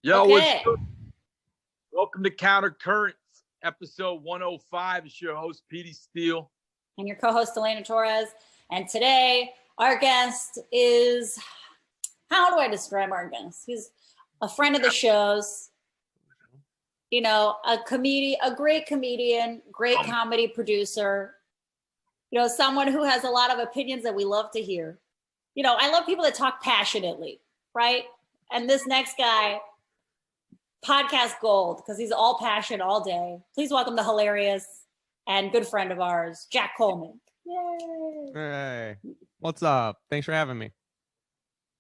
Yo, what's Okay. good? Welcome to Counter Currents, episode 105. It's your host, Petey Steele. And your co-host, Elena Torres. And today, our guest is, how do I describe our guest? He's a friend of the show's, you know, a great comedian, great comedy producer, you know, someone who has a lot of opinions that we love to hear. You know, I love people that talk passionately, right? And this next guy, podcast gold, because he's all passion all day. Please welcome the hilarious and good friend of ours, Jack Coleman. Yay! Hey, what's up? Thanks for having me.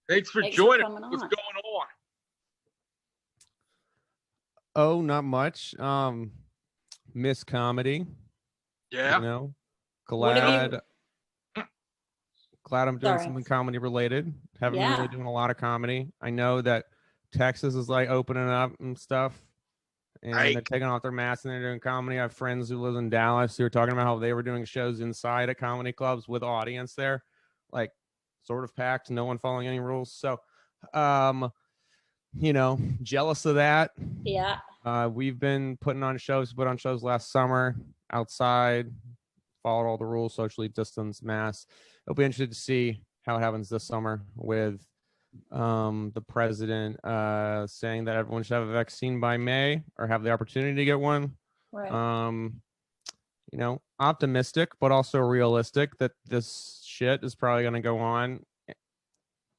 Thanks for Thanks joining. for coming What's on. going on? Oh, not much. Miss comedy. Yeah. You know, What have you- glad I'm doing Sorry. something comedy related. Haven't been Yeah. really doing a lot of comedy. I know that Texas is like opening up and stuff, and they're taking off their masks and they're doing comedy. I have friends who live in Dallas who are talking about how they were doing shows inside at comedy clubs with audience there, like sort of packed, no one following any rules. So, you know, jealous of that. Yeah. We've been put on shows last summer outside, followed all the rules, socially distanced, masks. It'll be interesting to see how it happens this summer with the president saying that everyone should have a vaccine by May or have the opportunity to get one. Right. You know, optimistic, but also realistic that this shit is probably going to go on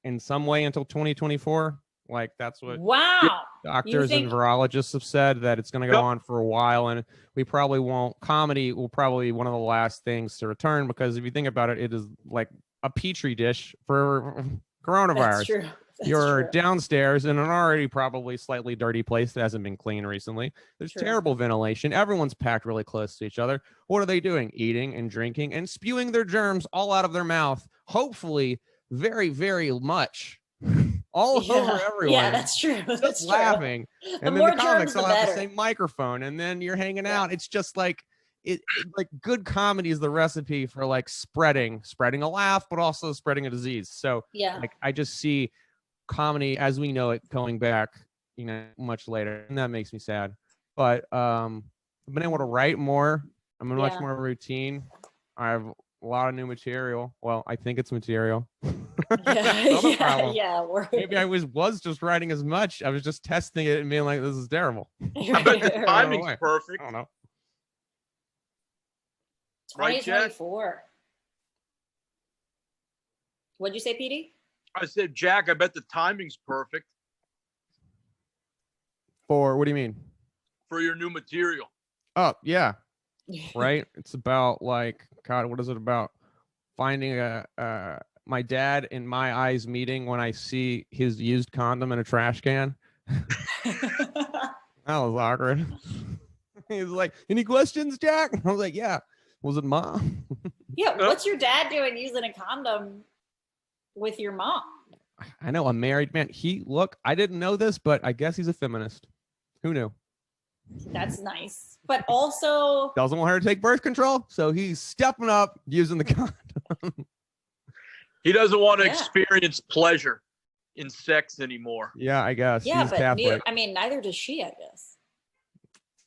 in some way until 2024. Like that's what Wow. doctors and virologists have said, that it's going to go on for a while, and we probably won't. Comedy will probably be one of the last things to return, because if you think about it, it is like a petri dish for coronavirus. That's true. You're true. downstairs in an already probably slightly dirty place that hasn't been cleaned recently. There's True. terrible ventilation. Everyone's packed really close to each other. What are they doing? Eating and drinking and spewing their germs all out of their mouth. Hopefully, very, very much. All over everyone. Yeah, that's true. That's just laughing. The And then more the comics germs, all the have the better. same microphone, and then you're hanging out. It's just like like good comedy is the recipe for like spreading a laugh, but also spreading a disease. So Yeah. like I just see comedy as we know it going back, you know, much later, and that makes me sad. But I've been able to write more. I'm in much more routine. I have a lot of new material. Well, I think it's material. Maybe I was just writing as much. I was just testing it and being like, this is terrible. I bet the timing's perfect. I don't know. 2024. What'd you say, Petey? I said, Jack, I bet the timing's perfect For what do you mean? for your new material. Oh, yeah. Right? It's about like, God, what is it about? Finding my dad in my eyes meeting when I see his used condom in a trash can. That was awkward. He was like, any questions, Jack? I was like, yeah. Was it mom? Yeah, what's your dad doing using a condom with your mom? I know, a married man. I didn't know this, but I guess he's a feminist. Who knew? That's nice. But also doesn't want her to take birth control, so he's stepping up using the condom. He doesn't want to experience pleasure in sex anymore. Yeah, I guess. Yeah, he's but Catholic. neither does she, I guess.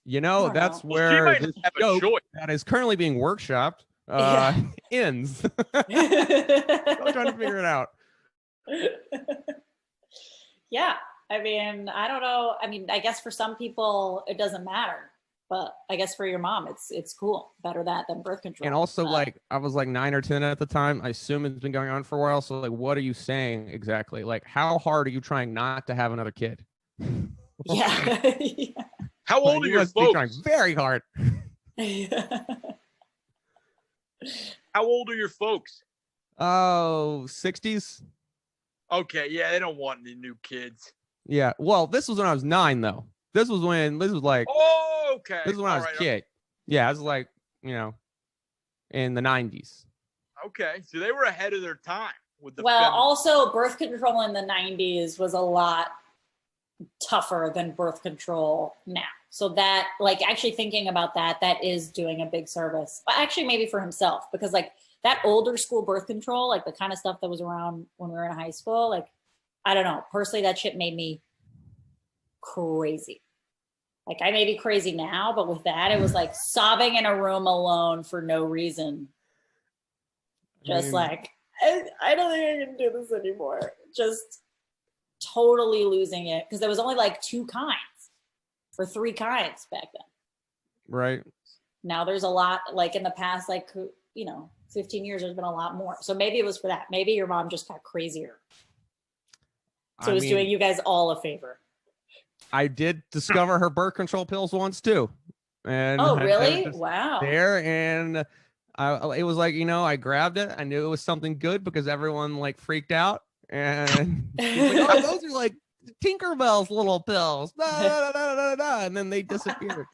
You know, that's Well, where she this might have a joke choice. that is currently being workshopped ends. Still trying to figure it out. Yeah, I mean, I don't know. I mean, I guess for some people it doesn't matter, but I guess for your mom, it's cool. Better that than birth control. And also, like, I was like 9 or 10 at the time. I assume it's been going on for a while. So, like, what are you saying exactly? Like, how hard are you trying not to have another kid? Yeah. How old are your folks? Trying very hard. How old are your folks? Oh, 60s. Okay, yeah, they don't want any new kids. Yeah. Well, this was when I was 9, though. This was like. Oh, okay. This is when I was a kid. Yeah, I was like, you know, in the 90s. Okay, so they were ahead of their time with the. Well, also birth control in the 90s was a lot tougher than birth control now. So that, like, actually thinking about that is doing a big service. But actually, maybe for himself, because like that older school birth control, like the kind of stuff that was around when we were in high school, like, I don't know. Personally, that shit made me crazy. Like I may be crazy now, but with that, it was like sobbing in a room alone for no reason. Just like, I don't think I can do this anymore. Just totally losing it. Because there was only like 2 kinds or 3 kinds back then. Right. Now there's a lot, like in the past, like, 15 years, there's been a lot more. So maybe it was for that. Maybe your mom just got crazier. So it was doing you guys all a favor. I did discover her birth control pills once too. And oh, really? Wow. There, and it was like, I grabbed it. I knew it was something good because everyone like freaked out. And like, oh, those are like Tinkerbell's little pills. And then they disappeared.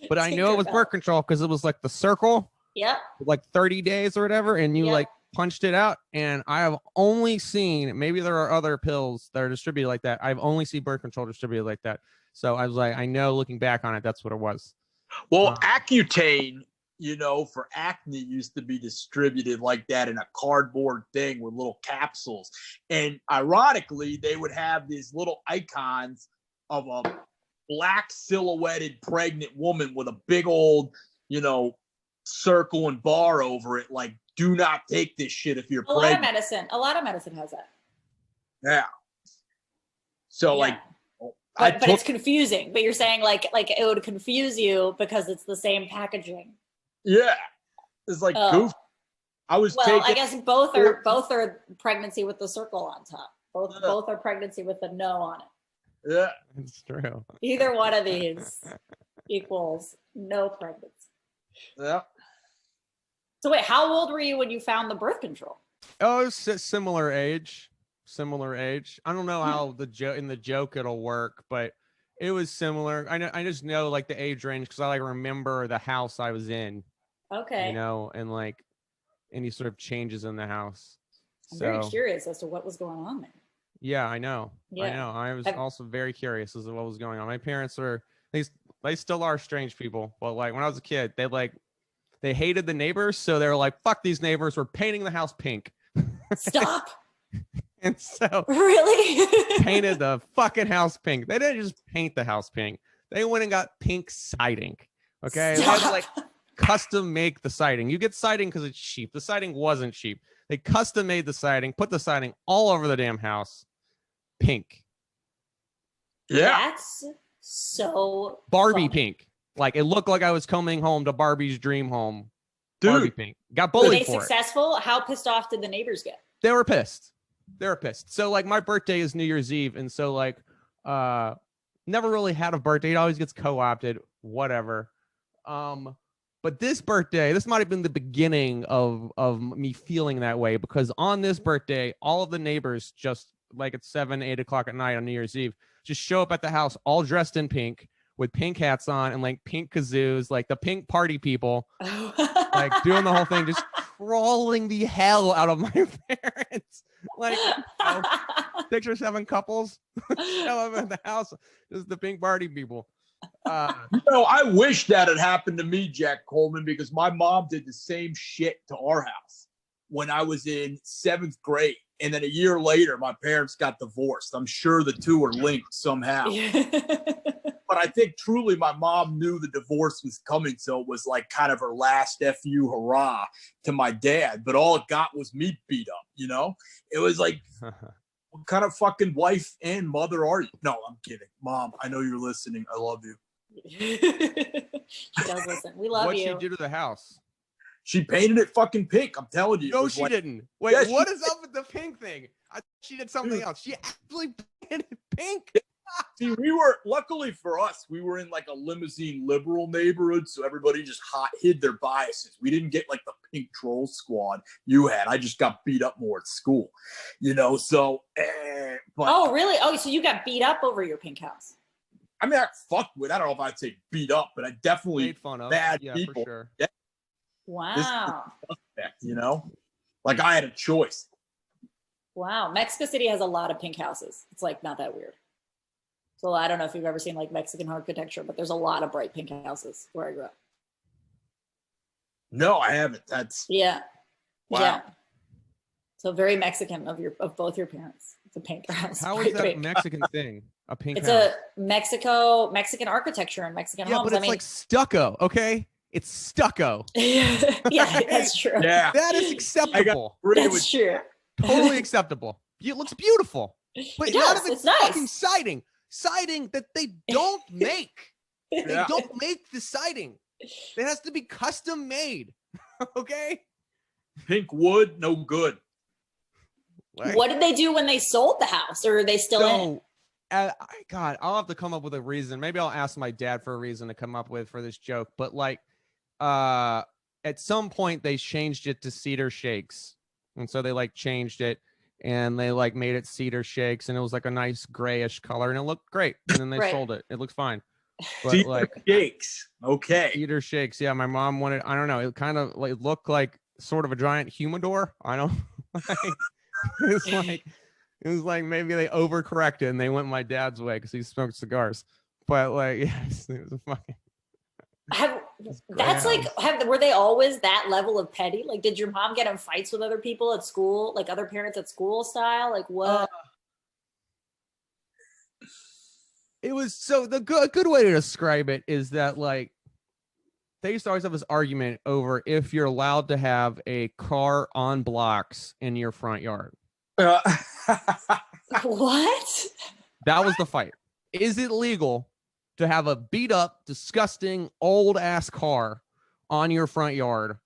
But I knew it was birth control because it was like the circle. Yep. Like 30 days or whatever. And you like punched it out. And I have only seen, maybe there are other pills that are distributed like that. I've only seen birth control distributed like that. So I was like, I know looking back on it, that's what it was. Well, Accutane, for acne used to be distributed like that in a cardboard thing with little capsules. And ironically, they would have these little icons of a black silhouetted pregnant woman with a big old, circle and bar over it. Like, do not take this shit if you're pregnant. A lot of medicine has that. Yeah. So but it's confusing. But you're saying like it would confuse you because it's the same packaging. Yeah, it's like goofy. I guess both are pregnancy with the circle on top. Both are pregnancy with the no on it. Yeah, it's true. Either one of these equals no pregnancy. Yeah. So wait, how old were you when you found the birth control? Oh, it's a similar age. I don't know how in the joke it'll work, but it was similar. I just know like the age range because I like remember the house I was in. Okay. And like any sort of changes in the house. I'm very curious as to what was going on there. Yeah, I know. Yeah. I know. I was also very curious as to what was going on. My parents they still are strange people. But like when I was a kid, they hated the neighbors, so they were like, "Fuck these neighbors! We're painting the house pink." Stop. And so really painted the fucking house pink. They didn't just paint the house pink. They went and got pink siding. Okay. Stop. They had to like custom make the siding. You get siding because it's cheap. The siding wasn't cheap. They custom made the siding, put the siding all over the damn house. Pink. Yeah. That's so Barbie funny. pink. Like it looked like I was coming home to Barbie's dream home. Dude. Barbie pink. Got bullied Were they for successful? How pissed off did the neighbors get? They were pissed. So like my birthday is New Year's Eve. And so like never really had a birthday. It always gets co-opted, whatever. But this birthday, this might have been the beginning of me feeling that way because on this birthday, all of the neighbors just like at 7, 8 o'clock at night on New Year's Eve, just show up at the house all dressed in pink with pink hats on and like pink kazoos, like the pink party people, like doing the whole thing, just trolling the hell out of my parents. Like 6 or 7 couples show up at the house, just the pink party people. I wish that had happened to me, Jack Coleman, because my mom did the same shit to our house when I was in 7th grade. And then a year later, my parents got divorced. I'm sure the two are linked somehow. But I think truly my mom knew the divorce was coming. So it was like kind of her last FU hurrah to my dad. But all it got was me beat up, It was like, what kind of fucking wife and mother are you? No, I'm kidding. Mom, I know you're listening. I love you. She does listen. We love What'd you. she do to the house? She painted it fucking pink. I'm telling you. No, she didn't. Wait, yes, what is up with the pink thing? I thought she did something else. She actually painted it pink. See, luckily for us, we were in like a limousine liberal neighborhood, so everybody just hid their biases. We didn't get like the pink troll squad you had. I just got beat up more at school, so. But, oh, really? Oh, so you got beat up over your pink house? I mean, I fucked with. I don't know if I'd say beat up, but I definitely made fun of bad For people. sure. Yeah. Wow. Like I had a choice. Wow. Mexico City has a lot of pink houses. It's like not that weird. So I don't know if you've ever seen like Mexican architecture, but there's a lot of bright pink houses where I grew up. No, I haven't. That's wow. Yeah. So very Mexican of both your parents. It's a pink house. How is that a Mexican thing? A pink It's house. a Mexican architecture and Mexican Yeah, homes. but it's like stucco, okay? It's stucco. Yeah, that's true. Yeah, That is acceptable. That's true. Totally acceptable. It looks beautiful. But It none does. of It's fucking nice. siding. Siding that they don't make. They Yeah. don't make the siding. It has to be custom made. Okay? Pink wood, no good. Like, What did they do when they sold the house, or are they still in? God, I'll have to come up with a reason. Maybe I'll ask my dad for a reason to come up with for this joke. But like, at some point they changed it to cedar shakes, and so they like changed it, and they like made it cedar shakes, and it was like a nice grayish color, and it looked great. And then they Right. sold it. It looks fine. But Cedar like shakes. Okay. cedar shakes, yeah. My mom wanted. I don't know. It kind of like looked like sort of a giant humidor. I don't. It was like maybe they overcorrected and they went my dad's way because he smoked cigars. But like, yes, it was a fucking. Were they always that level of petty? Like, did your mom get in fights with other people at school, like other parents at school style? Like, what? It was so the good way to describe it is that like they used to always have this argument over if you're allowed to have a car on blocks in your front yard. What? That was the fight. Is it legal to have a beat up, disgusting, old ass car on your front yard,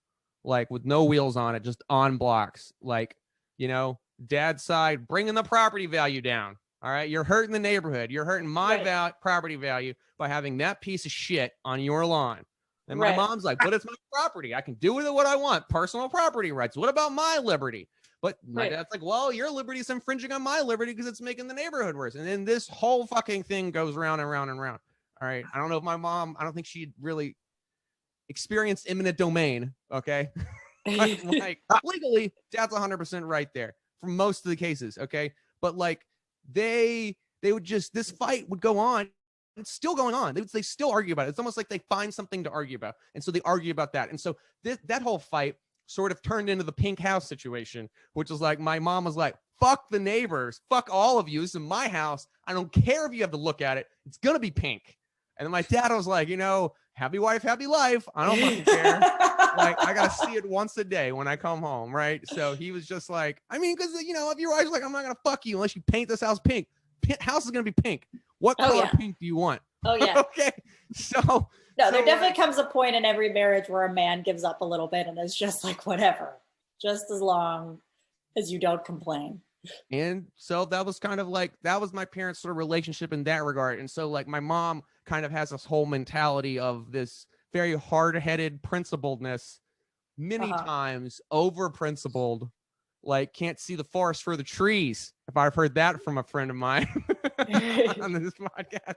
like with no wheels on it, just on blocks? Like, you know, dad's side, bringing the property value down. All right. You're hurting the neighborhood. You're hurting my property value by having that piece of shit on your lawn. And my mom's like, but it's my property. I can do with it what I want. Personal property rights. What about my liberty? But my dad's like, well, your liberty is infringing on my liberty because it's making the neighborhood worse. And then this whole fucking thing goes round and round and round. All right. I don't know if my mom, I don't think she'd really experienced eminent domain. Okay. Like legally, dad's 100% right there for most of the cases. Okay. But like they would just, this fight would go on. It's still going on. They still argue about it. It's almost like they find something to argue about. And so they argue about that. And so that whole fight sort of turned into the pink house situation, which was like, my mom was like, fuck the neighbors, fuck all of you. This is my house. I don't care if you have to look at it. It's going to be pink. And then my dad was like, you know, happy wife, happy life. I don't fucking care. Like, I got to see it once a day when I come home. Right. So he was just like, I mean, because, you know, if your wife's like, I'm not going to fuck you unless you paint this house pink. House is going to be pink. What color pink do you want? Oh, yeah. Okay. So there definitely comes a point in every marriage where a man gives up a little bit and is just like, whatever, just as long as you don't complain. And so that was kind of like, that was my parents' sort of relationship in that regard. And so like my mom kind of has this whole mentality of this very hard-headed principledness, many times over principled, like can't see the forest for the trees. If I've heard that from a friend of mine on this podcast.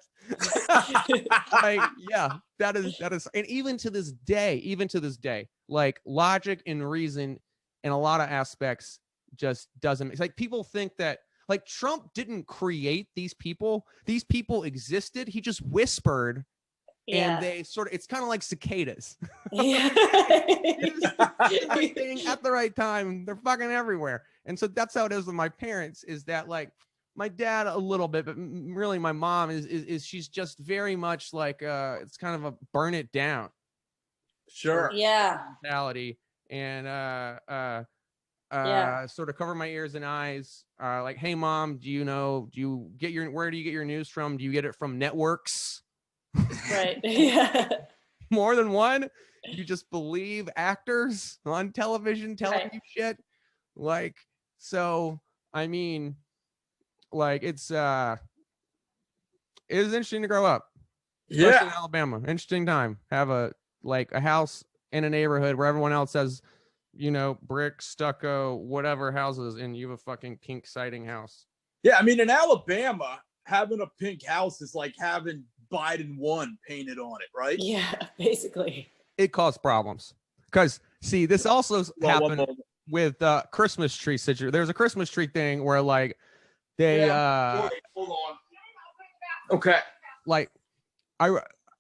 Like, yeah, that is, and even to this day, like logic and reason in a lot of aspects just doesn't, it's like people think that like Trump didn't create these people existed, he just whispered. And they sort of, it's kind of like cicadas. Right thing at the right time. They're fucking everywhere. And so that's how it is with my parents, is that like my dad a little bit, but really my mom is she's just very much like, it's kind of a burn it down. Sure. Yeah. Mentality. And, sort of cover my ears and eyes. Like, hey mom, where do you get your news from? Do you get it from networks? Right. Yeah. More than one? You just believe actors on television telling you shit? Like, so I mean, like it was interesting to grow up. Especially in Alabama. Interesting time. Have a house in a neighborhood where everyone else has, you know, brick, stucco, whatever houses, and you have a fucking pink siding house. Yeah, I mean in Alabama, having a pink house is like having Biden 1 painted on it, right? Yeah, basically. It caused problems. Because, see, this also happened with Christmas tree situation. There's a Christmas tree thing where, like, they... hold on. Okay. Like,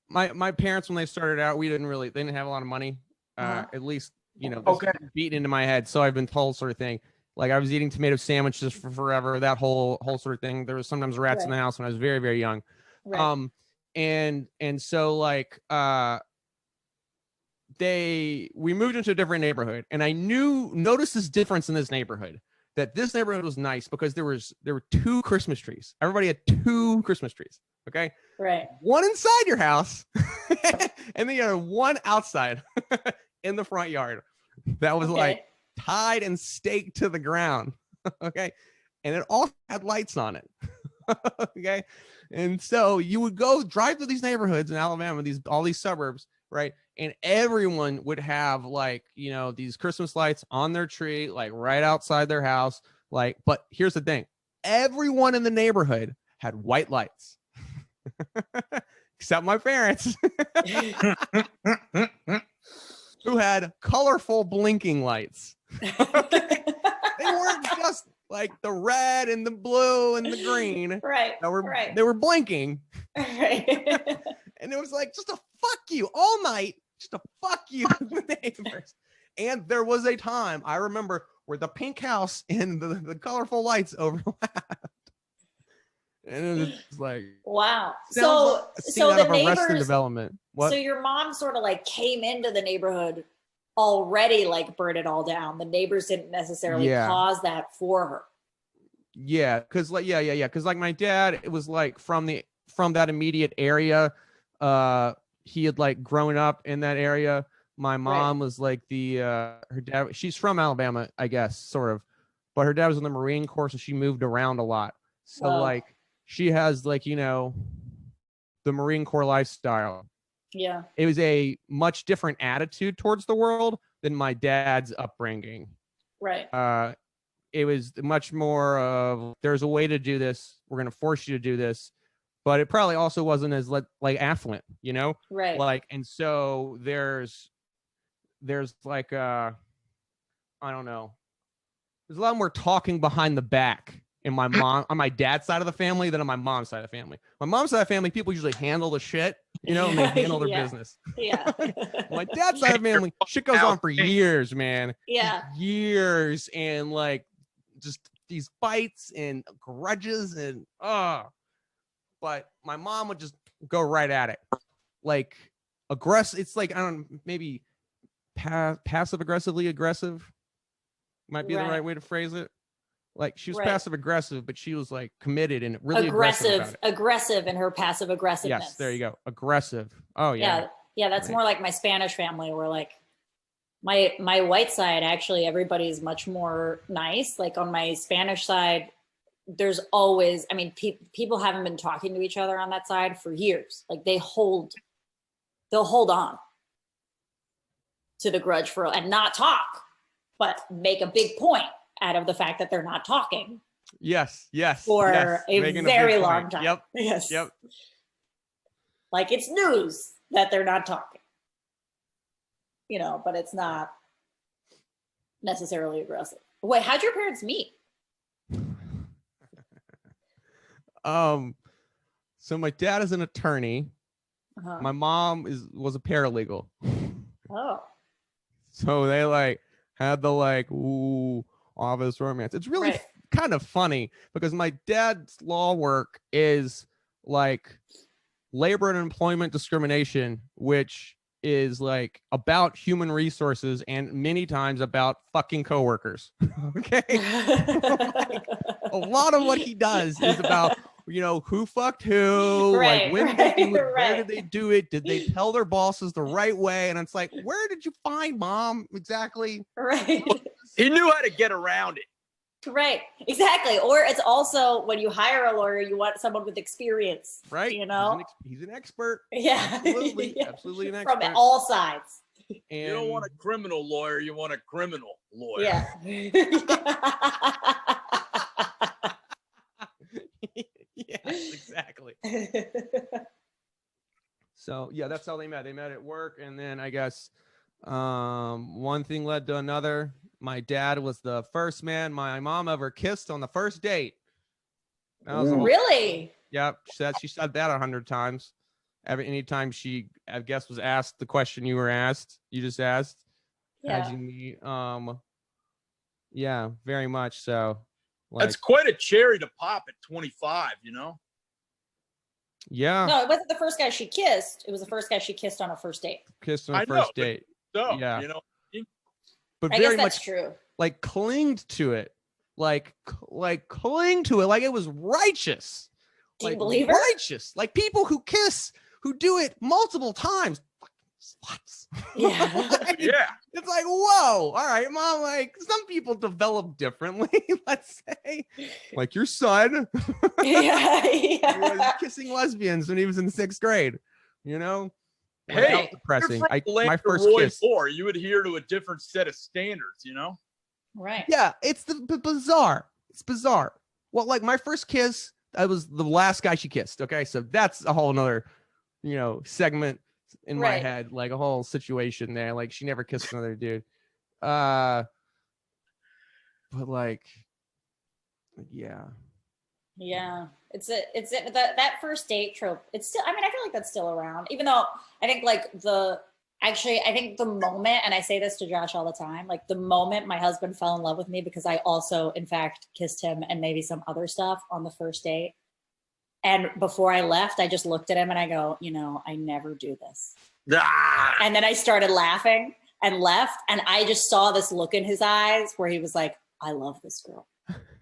my parents, when they started out, they didn't have a lot of money. At least, you know, this beaten into my head. So I've been told sort of thing. Like I was eating tomato sandwiches for forever, that whole sort of thing. There was sometimes rats in the house when I was very, very young. Right. And so like we moved into a different neighborhood, and I noticed this difference in this neighborhood, that this neighborhood was nice because there were 2 Christmas trees. Everybody had 2 Christmas trees. Okay. Right. One inside your house, and then you had one outside in the front yard. That was like tied and staked to the ground. Okay. And it all had lights on it. Okay. And so you would go drive through these neighborhoods in Alabama, all these suburbs, right? And everyone would have like, you know, these Christmas lights on their tree, like right outside their house. Like, but here's the thing. Everyone in the neighborhood had white lights. Except my parents. Who had colorful blinking lights. Okay? They weren't just like the red and the blue and the green. Right. They were blinking. Right. And it was like just a fuck you all night. Just a fuck you with the neighbors. And there was a time I remember where the pink house and the colorful lights overlapped. And it was like, wow. So the neighbors, Development. What? So your mom sort of like came into the neighborhood already, like burn it all down. The neighbors didn't necessarily cause that for her. Yeah, because like because like my dad, it was like from that immediate area. He had like grown up in that area. My mom was like her dad. She's from Alabama, I guess, sort of, but her dad was in the Marine Corps, so she moved around a lot. So like she has like, you know, the Marine Corps lifestyle. Yeah. It was a much different attitude towards the world than my dad's upbringing. Right. It was much more of, there's a way to do this. We're going to force you to do this. But it probably also wasn't as like affluent, you know? Right. Like, and so there's like, I don't know. There's a lot more talking behind the back in my mom on my dad's side of the family than on my mom's side of the family. My mom's side of the family, people usually handle the shit, you know, and they handle their business. Yeah. My dad's side of the family, shit goes on for years, man. Yeah. Years, and like just these fights and grudges and but my mom would just go right at it. Like aggressive. It's like, I don't know, maybe passive aggressively aggressive might be the right way to phrase it. Like she was passive aggressive, but she was like committed and really aggressive in her passive aggressiveness. Yes, there you go. Aggressive. Oh yeah. Yeah, that's more like my Spanish family, where like my white side, actually everybody's much more nice. Like on my Spanish side, there's always, I mean, people haven't been talking to each other on that side for years. Like they'll hold on to the grudge and not talk, but make a big point out of the fact that they're not talking. Yes. For a very long time. Yep. Yes. Yep. Like it's news that they're not talking, you know, but it's not necessarily aggressive. Wait, how'd your parents meet? So my dad is an attorney. My mom was a paralegal. Oh. So they like had the like office romance. It's really kind of funny because my dad's law work is like labor and employment discrimination, which is like about human resources and many times about fucking coworkers. Okay. Like, a lot of what he does is about, you know, who fucked who, like when did they do it, where did they do it, did they tell their bosses the right way? And it's like, where did you find mom exactly? Right. He knew how to get around it. Right, exactly. Or it's also when you hire a lawyer, you want someone with experience, right? You know, he's an expert. Yeah, absolutely, absolutely an expert from all sides. And you don't want a criminal lawyer; you want a criminal lawyer. Yeah. Yes, exactly. So yeah, that's how they met. They met at work, and then I guess one thing led to another. My dad was the first man my mom ever kissed on the first date. Really? Yep. She said that 100 times. Anytime she, I guess, was asked the question you just asked. Yeah. How'd you meet? Yeah, very much so. Like, That's quite a cherry to pop at 25, you know? yeah. No, it wasn't the first guy she kissed. It was the first guy she kissed on a first date. Kissed on a first date. So, Yeah. you know, But I very guess that's much true. like clinged to it. Like cling to it like it was righteous. Do you Like believe her? righteous. Like people who kiss, who do it multiple times. Sluts. Yeah. Like, yeah. it's like, whoa, all right, mom. Like some people develop differently, let's say. Like your son. Yeah. He Yeah. was kissing lesbians when he was in 6th grade. You know? Like, that Hey, was depressing. you're from My first Roy kiss. Moore. You adhere to a different set of standards, you know? Right. Yeah, it's bizarre. It's bizarre. Well, like my first kiss, I was the last guy she kissed. Okay, so that's a whole nother, segment in my Right. head, like a whole situation there. Like she never kissed another dude. But like, yeah. Yeah. That first date trope. It's still, I mean, I feel like that's still around, even though I think I think the moment, and I say this to Josh all the time, like the moment my husband fell in love with me, because I also, in fact, kissed him and maybe some other stuff on the first date. And before I left, I just looked at him and I go, I never do this. Ah! And then I started laughing and left. And I just saw this look in his eyes where he was like, I love this girl.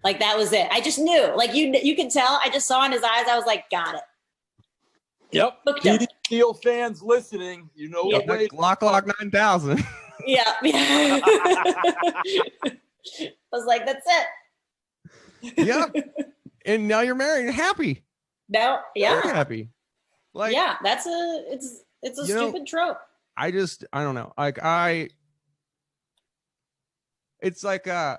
Like that was it. I just knew, like you can tell, I just saw in his eyes. I was like, got it. Yep. Looked up. PD Steel fans listening, you know what way. Glock 9000. Yeah. I was like, that's it. Yeah. And now you're married and happy. No. Yeah. Very happy. Like, yeah. It's a stupid trope. I don't know. Like it's like I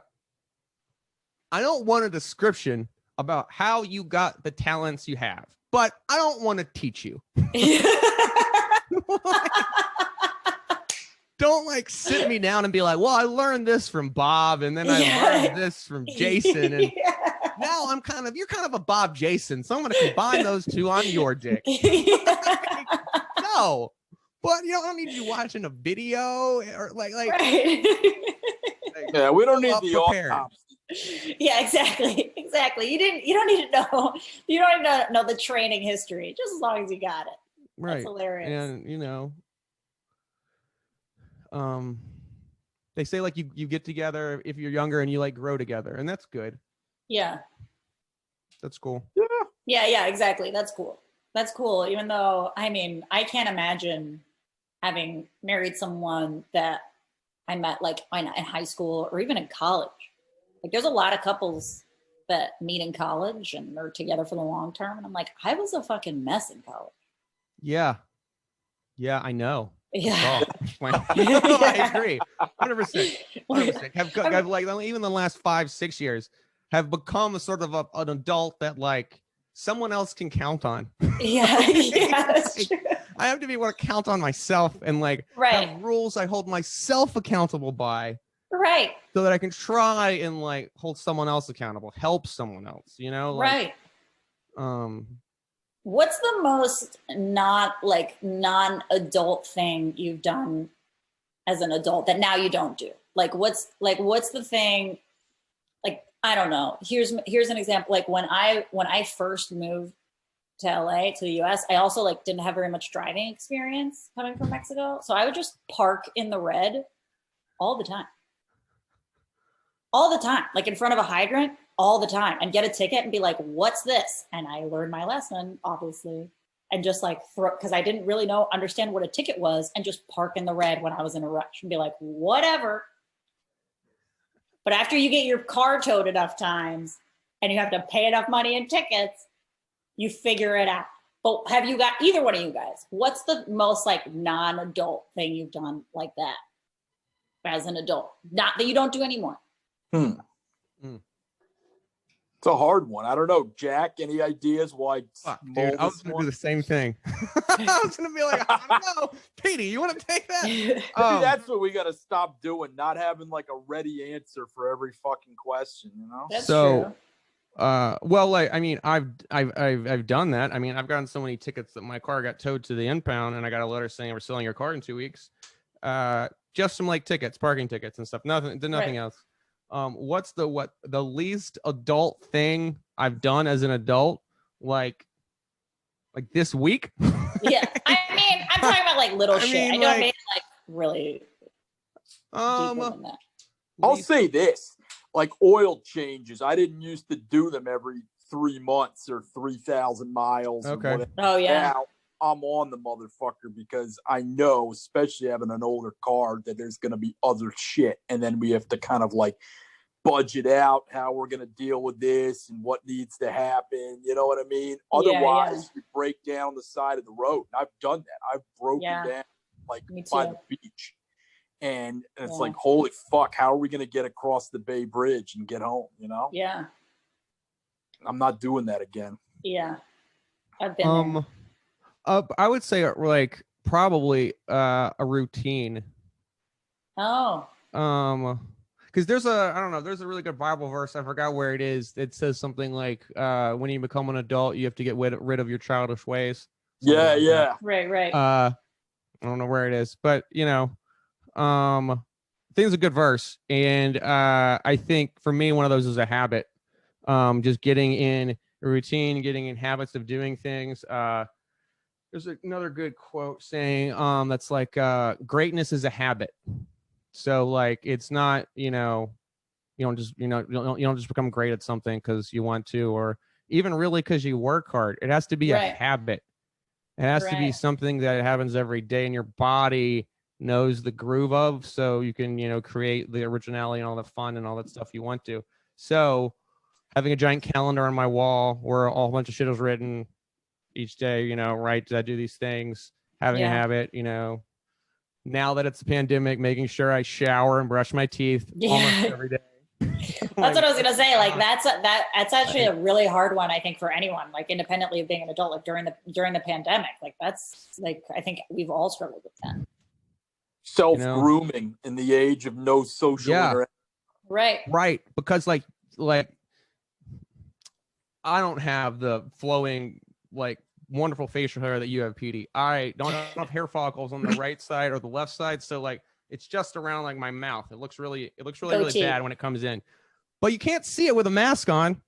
don't want a description about how you got the talents you have, but I don't want to teach you. Don't like sit me down and be like, well, I learned this from Bob, and then I learned this from Jason, and now you're kind of a Bob Jason, so I'm going to combine those two on your dick. No, but I don't need you watching a video or like. Right. Yeah, we don't need the prepared. autopsy. Yeah, exactly. You don't need to know. You don't need to know the training history, just as long as you got it. Right. That's hilarious. And they say like you get together if you're younger and you like grow together, and that's good. Yeah. That's cool. Yeah, exactly. That's cool. Even though, I mean, I can't imagine having married someone that I met like in high school or even in college. Like there's a lot of couples that meet in college and are together for the long term. And I'm like, I was a fucking mess in college. Yeah, I know. Yeah. I agree. 100%. Have like even the last 5-6 years have become a sort of an adult that like someone else can count on. Yeah, that's true. I have to be able to count on myself and like have rules I hold myself accountable by. Right. So that I can try and like hold someone else accountable, help someone else, like, right. What's the most non-adult thing you've done as an adult that now you don't do? What's the thing? Like, I don't know. Here's an example. Like when I first moved to LA, to the US, I also like didn't have very much driving experience coming from Mexico. So I would just park in the red all the time, like in front of a hydrant all the time, and get a ticket and be like, what's this? And I learned my lesson, obviously, and just like because I didn't really understand what a ticket was, and just park in the red when I was in a rush and be like, whatever. But after you get your car towed enough times and you have to pay enough money in tickets, you figure it out. But have you got, either one of you guys, what's the most like non-adult thing you've done like that as an adult? Not that you don't do anymore. It's a hard one. I don't know. Jack, any ideas why? Dude, I was going to do the same thing. I was going to be like, I don't know. Petey, you want to take that? Maybe that's what we got to stop doing. Not having like a ready answer for every fucking question, That's true. Well, like, I mean, I've done that. I mean, I've gotten so many tickets that my car got towed to the impound, and I got a letter saying we're selling your car in 2 weeks. Just some like tickets, parking tickets and stuff. Nothing Right. else. what's the least adult thing I've done as an adult, like this week? Yeah, I mean, I'm talking about like little shit. I don't mean like really deeper than that. I'll say this, like oil changes. I didn't used to do them every 3 months or 3,000 miles. Okay. Or whatever. Oh yeah. Now I'm on the motherfucker because I know, especially having an older car, that there's going to be other shit. And then we have to kind of like budget out how we're going to deal with this and what needs to happen. You know what I mean? Otherwise, you break down the side of the road. And I've done that. I've broken down like by the beach. And it's like, holy fuck, how are we going to get across the Bay Bridge and get home, you know? Yeah. I'm not doing that again. Yeah. I've been there. I would say like probably a routine. Oh. Because there's a really good Bible verse. I forgot where it is. It says something like, when you become an adult, you have to get rid of your childish ways. Right. I don't know where it is, but you know, I think it's a good verse. And I think for me, one of those is a habit. Just getting in a routine, getting in habits of doing things. There's another good quote saying that's like greatness is a habit. So like it's not, you don't just become great at something because you want to, or even really because you work hard. It has to be a habit. It has to be something that happens every day and your body knows the groove of, so you can, create the originality and all the fun and all that stuff you want to. So having a giant calendar on my wall where a whole bunch of shit is written each day, right? I do these things, having a habit, now that it's a pandemic, making sure I shower and brush my teeth almost every day. That's what I was gonna say. Like that's actually a really hard one, I think, for anyone, like independently of being an adult, like during the pandemic. Like that's like, I think we've all struggled with that. Self-grooming in the age of no social interaction. Right. Because like I don't have the flowing, like wonderful facial hair that you have, Petey. I don't have hair follicles on the right side or the left side, so like it's just around like my mouth. It looks really bad when it comes in, but you can't see it with a mask on.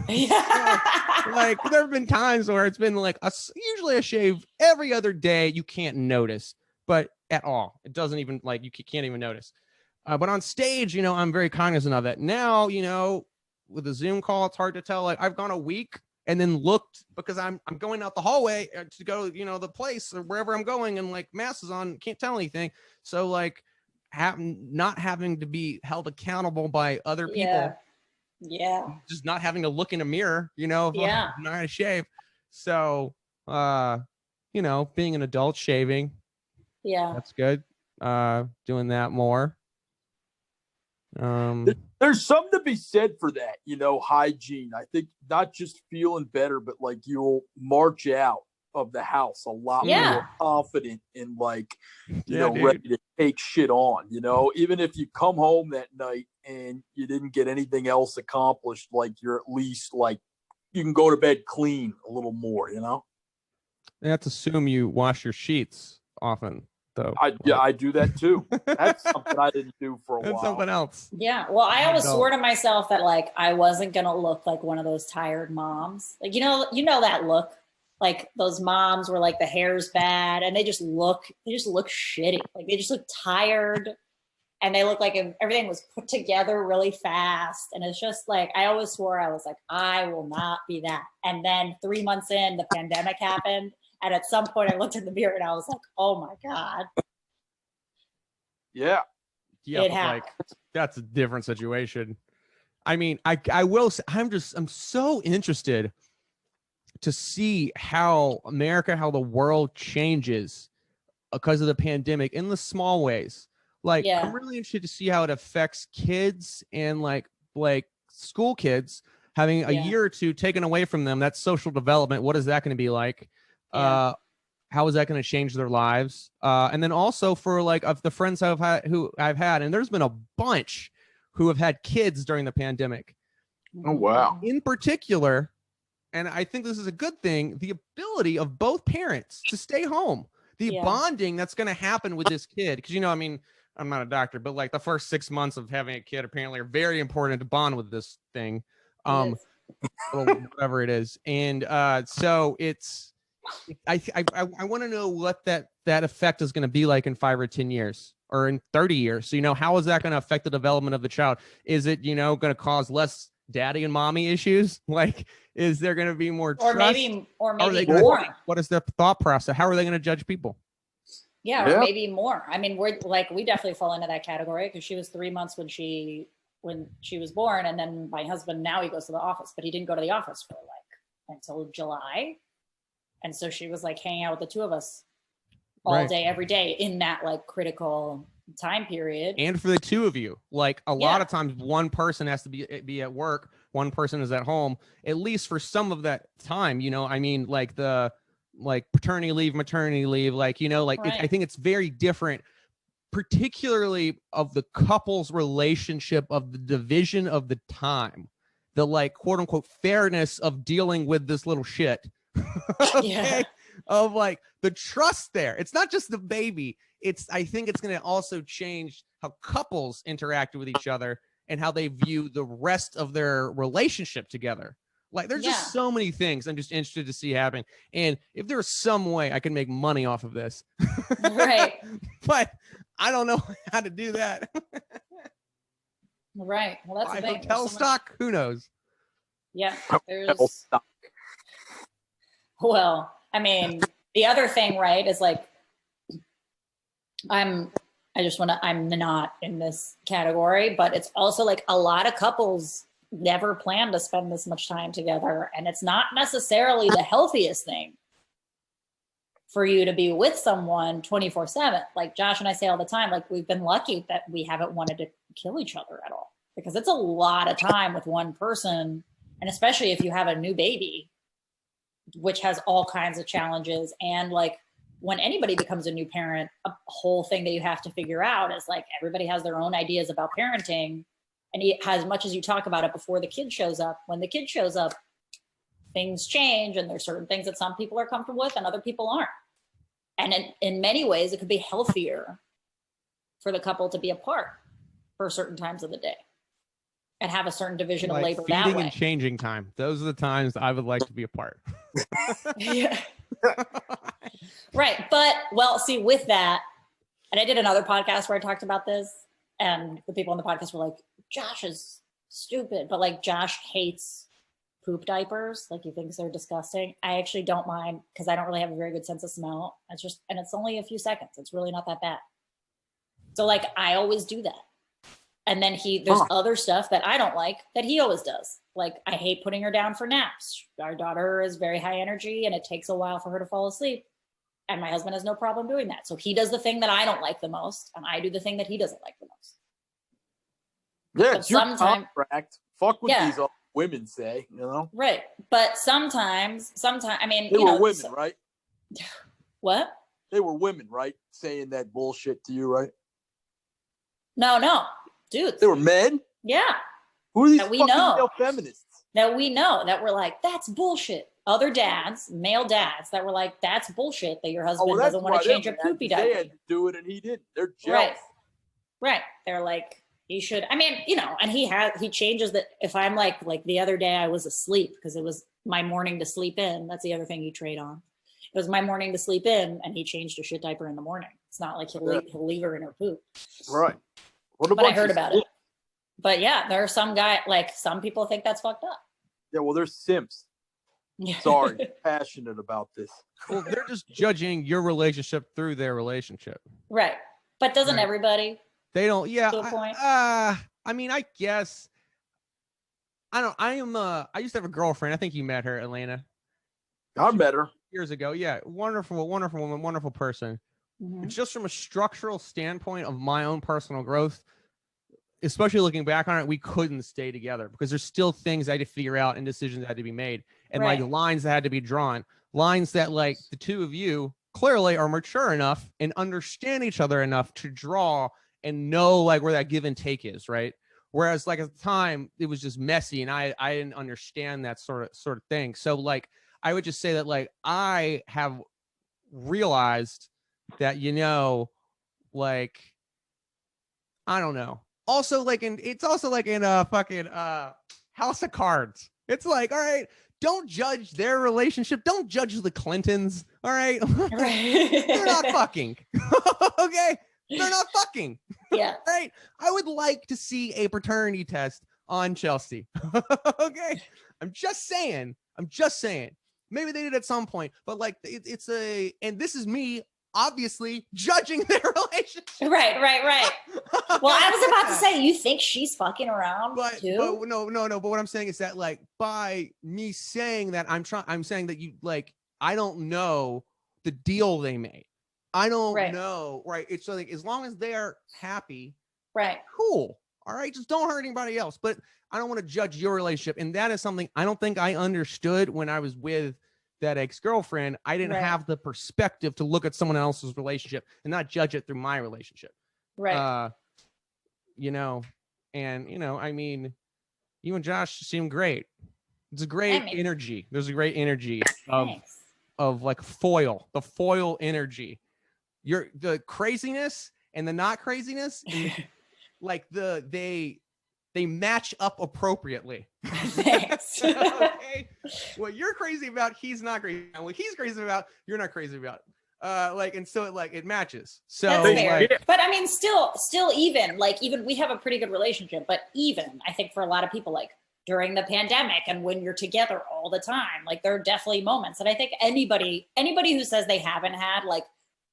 Like there have been times where it's been like usually a shave every other day. You can't notice, but at all, it doesn't even like you can't even notice. But on stage, I'm very cognizant of it. Now, with a Zoom call, it's hard to tell. Like I've gone a week and then looked because I'm going out the hallway to go, the place or wherever I'm going, and like mask is on, can't tell anything. So like not having to be held accountable by other people. Yeah. Just not having to look in a mirror, if I'm not gonna shave. So being an adult, shaving. Yeah. That's good. Doing that more. There's something to be said for that, hygiene. I think not just feeling better, but like you'll march out of the house a lot more confident and like, ready to take shit on, even if you come home that night and you didn't get anything else accomplished, like you're at least like, you can go to bed clean a little more, Let's assume you wash your sheets often. I do that too. That's something I didn't do for a while. That's something else. Yeah. Well, I always swore to myself that like I wasn't gonna look like one of those tired moms. Like that look, like those moms where like the hair's bad and they just look shitty. Like they just look tired and they look like everything was put together really fast. And it's just like I always swore, I was like, I will not be that. And then 3 months in, the pandemic happened. And at some point I looked in the mirror and I was like, oh my God. Yeah. It happened. Like, that's a different situation. I mean, I will say, I'm so interested to see how the world changes because of the pandemic in the small ways. Like, I'm really interested to see how it affects kids and like school kids having a year or two taken away from them. That's social development. What is that going to be like? How is that going to change their lives? And then also for like of the friends I've had, and there's been a bunch who have had kids during the pandemic. Oh, wow. In particular, and I think this is a good thing, the ability of both parents to stay home, the bonding that's going to happen with this kid. Because, I'm not a doctor, but like the first 6 months of having a kid apparently are very important to bond with this thing. Well, whatever it is. And so it's, I want to know what that effect is going to be like in 5 or 10 years or in 30 years. So, you know, how is that going to affect the development of the child? Is it, you know, going to cause less daddy and mommy issues? Like, is there going to be more trust? Or maybe more. What is their thought process? How are they going to judge people? Yeah, or maybe more. I mean, we definitely fall into that category because she was 3 months when she was born, and then my husband, now he goes to the office, but he didn't go to the office for like until July. And so she was like hanging out with the two of us all day, every day in that like critical time period. And for the two of you, like a lot of times one person has to be at work, one person is at home, at least for some of that time, you know, I mean, like the paternity leave, maternity leave, like, you know, like I think it's very different, particularly of the couple's relationship, of the division of the time, the like quote unquote fairness of dealing with this little shit. Okay? Of like the trust there. It's not just the baby. I think it's going to also change how couples interact with each other and how they view the rest of their relationship together. Like there's just so many things I'm just interested to see happen. And if there's some way I can make money off of this, right? But I don't know how to do that. Right. Well, that's the thing. Hotel stock. Who knows? Yeah. Well, I mean, the other thing, right, is like, I'm not in this category, but it's also like a lot of couples never plan to spend this much time together. And it's not necessarily the healthiest thing for you to be with someone 24/7. Like Josh and I say all the time, like we've been lucky that we haven't wanted to kill each other at all, because it's a lot of time with one person. And especially if you have a new baby, which has all kinds of challenges. And like when anybody becomes a new parent, a whole thing that you have to figure out is like everybody has their own ideas about parenting. And as much as you talk about it before the kid shows up, when the kid shows up, things change, and there's certain things that some people are comfortable with and other people aren't. And in many ways, it could be healthier for the couple to be apart for certain times of the day and have a certain division of labor that way. Feeding and changing time. Those are the times I would like to be apart. Right. But, well, see, with that, and I did another podcast where I talked about this, and the people on the podcast were like, Josh is stupid, but like Josh hates poop diapers. Like he thinks they're disgusting. I actually don't mind because I don't really have a very good sense of smell. And it's only a few seconds. It's really not that bad. So like, I always do that. And then there's other stuff that I don't like that he always does. Like I hate putting her down for naps. Our daughter is very high energy and it takes a while for her to fall asleep. And my husband has no problem doing that. So he does the thing that I don't like the most, and I do the thing that he doesn't like the most. Yeah, it's your contract. Fuck what these women say, you know? Right. But sometimes, I mean, they were women, right? What? They were women, right? Saying that bullshit to you, right? No. Dudes. They were men? Yeah. Who are these fucking male feminists? That we know, that we're like, that's bullshit. Other dads, male dads, that were like, that's bullshit that your husband doesn't want to change a poopy diaper. They had to do it and he didn't. They're jealous. Right. They're like, he should. I mean, you know, and he changes that. If I'm like the other day I was asleep because it was my morning to sleep in. That's the other thing you trade on. It was my morning to sleep in, and he changed her shit diaper in the morning. It's not like he'll leave her in her poop. Right. But I heard about it. But yeah, there are some some people think that's fucked up. Yeah, well, they're simps. Sorry, passionate about this. Well, they're just judging your relationship through their relationship. Right. But doesn't everybody? They don't. Yeah. To a point? I mean, I guess. I used to have a girlfriend. I think you met her, Elena. I met her years ago. Yeah. Wonderful woman, wonderful person. Mm-hmm. Just from a structural standpoint of my own personal growth, especially looking back on it, we couldn't stay together because there's still things I had to figure out and decisions that had to be made, and like lines that had to be drawn, lines that like the two of you clearly are mature enough and understand each other enough to draw and know like where that give and take is, right? Whereas like at the time it was just messy and I didn't understand that sort of thing. So like I would just say that like I have realized that, you know, like I don't know. Also, like it's also like in a fucking House of Cards. It's like, all right, don't judge their relationship. Don't judge the Clintons. All right. Right. They're not fucking. Okay. They're not fucking. Yeah. Right. I would like to see a paternity test on Chelsea. Okay. I'm just saying. Maybe they did at some point, but like and this is me obviously judging their relationship. Right. Well, I was about to say, you think she's fucking around too? But no. But what I'm saying is that, like, by me saying that, I'm saying that you, like, I don't know the deal they made. I don't know. Right. It's like, as long as they're happy, right. Cool. All right. Just don't hurt anybody else. But I don't want to judge your relationship. And that is something I don't think I understood when I was with that ex-girlfriend. I didn't have the perspective to look at someone else's relationship and not judge it through my relationship. Right. You know, and, you know, I mean, you and Josh seem great. It's a great energy. There's a great energy of like the foil energy. The craziness and the not craziness, like they match up appropriately. Thanks. Okay. What you're crazy about, he's not crazy about. What he's crazy about, you're not crazy about. And so it matches. So that's fair. But I mean, still even we have a pretty good relationship, but even I think for a lot of people, like during the pandemic and when you're together all the time, like there are definitely moments. And I think anybody who says they haven't had like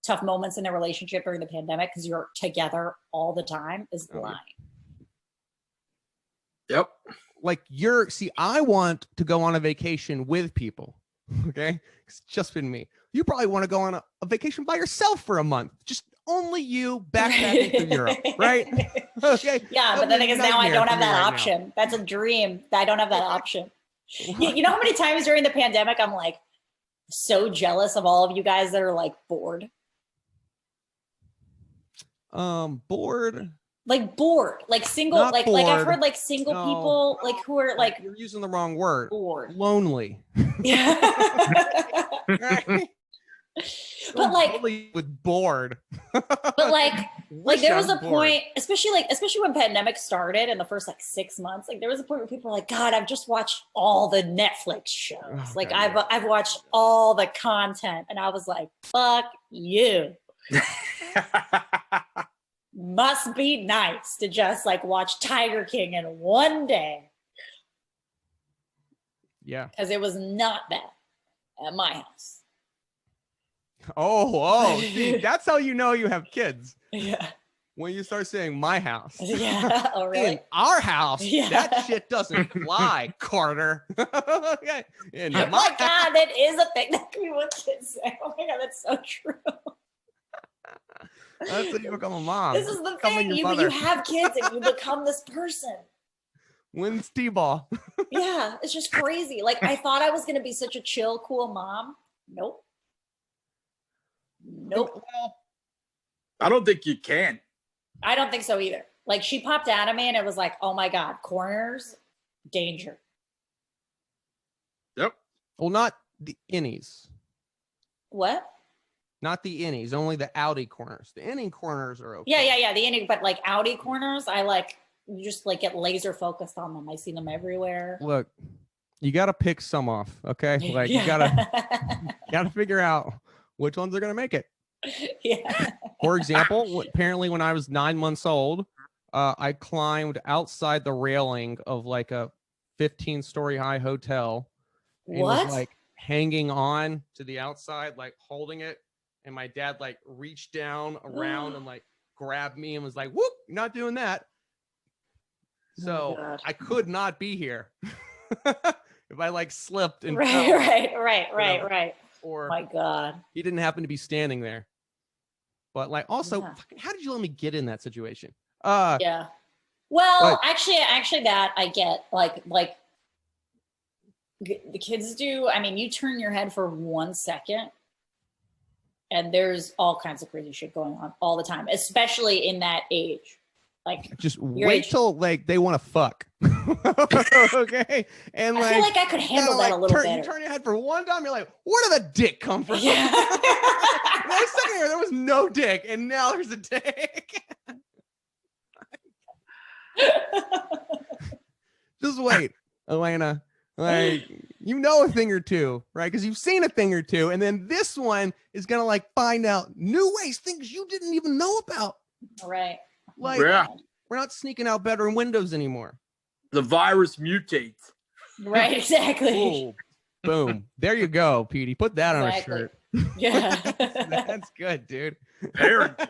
tough moments in their relationship during the pandemic because you're together all the time is lying. Yep. Like I want to go on a vacation with people. Okay. It's just been me. You probably want to go on a vacation by yourself for a month. Just only you backpacking through Europe. Right. Okay. Yeah. But the thing is, now I don't have that option. That's a dream. I don't have that option. You know how many times during the pandemic, I'm like so jealous of all of you guys that are like bored. Bored. Like bored, like single, Not like bored. I've heard like single people like who are like you're using the wrong word. Bored. Lonely. Yeah. Right? But like with bored. But like there was a point, especially when pandemic started in the first like 6 months, like there was a point where people were like, God, I've just watched all the Netflix shows. I've watched all the content, and I was like, fuck you. Must be nice to just like watch Tiger King in one day. Yeah. Because it was not that at my house. Oh, see, that's how you know you have kids. Yeah. When you start saying my house. Yeah. Oh, really? In our house, yeah. That shit doesn't fly, Carter. Okay. Oh my God, that is a thing that people kids say. Oh my God, that's so true. That's when you become a mom. This is the thing. You have kids and you become this person. Wins T-ball. Yeah, it's just crazy. Like I thought I was going to be such a chill, cool mom. Nope. Well, I don't think you can. I don't think so either. Like she popped out of me and it was like, oh my God, corners, danger. Yep. Well, not the innies. What? Not the innies, only the outie corners. The inning corners are okay. Yeah. The inning, but like outie corners, I like just like get laser focused on them. I see them everywhere. Look, you got to pick some off, okay? Like you got to figure out which ones are going to make it. Yeah. For example, apparently when I was 9 months old, I climbed outside the railing of like a 15-story high hotel. And was like hanging on to the outside, like holding it. And my dad like reached down around and like grabbed me and was like, whoop, not doing that. So I could not be here if I like slipped and fell, right. Or my God, he didn't happen to be standing there. But like also, how did you let me get in that situation? Yeah. Well, actually that I get like the kids do. I mean, you turn your head for 1 second and there's all kinds of crazy shit going on all the time, especially in that age. Like just wait till like they want to fuck. Okay. And I feel like I could handle that a little better. You turn your head for one time, you're like, where did the dick come from? Yeah. There was no dick, and now there's a dick. Just wait, Elena. Like, you know a thing or two, right? Because you've seen a thing or two, and then this one is gonna like find out new ways, things you didn't even know about. Right. Like, we're not sneaking out bedroom windows anymore. The virus mutates. Right, exactly. Ooh, boom. There you go, Petey. Put that on a shirt. Yeah. That's good, dude. Parenting.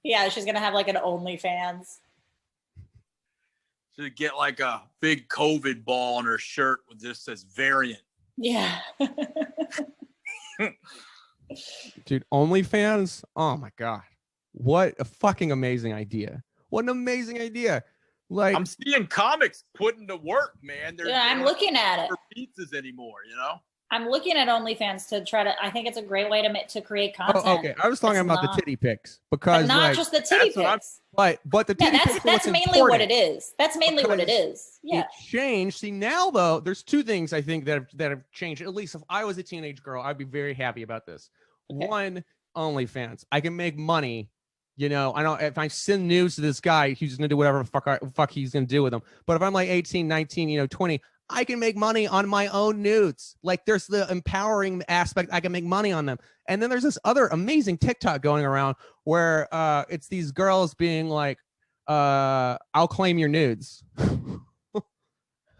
Yeah, she's gonna have like an OnlyFans. Should get like a big COVID ball on her shirt with this says variant. Yeah. Dude, OnlyFans. Oh my God. What a fucking amazing idea. What an amazing idea. Like, I'm seeing comics putting to work, man. Yeah, I'm looking at it. For pizzas anymore, you know? I'm looking at OnlyFans to try to. I think it's a great way to create content. oh, okay. I was talking about the titty pics because, but not like, just the titty pics. But the titty pics. That's mainly what it is. That's mainly what it is. Yeah. It changed. See, now though, there's two things I think that have changed. At least if I was a teenage girl, I'd be very happy about this. Okay. One, OnlyFans. I can make money. You know, I don't. If I send news to this guy, he's just gonna do whatever the fuck he's gonna do with them. But if I'm like 18, 19, 20. I can make money on my own nudes. Like, there's the empowering aspect. I can make money on them. And then there's this other amazing TikTok going around where it's these girls being like, I'll claim your nudes.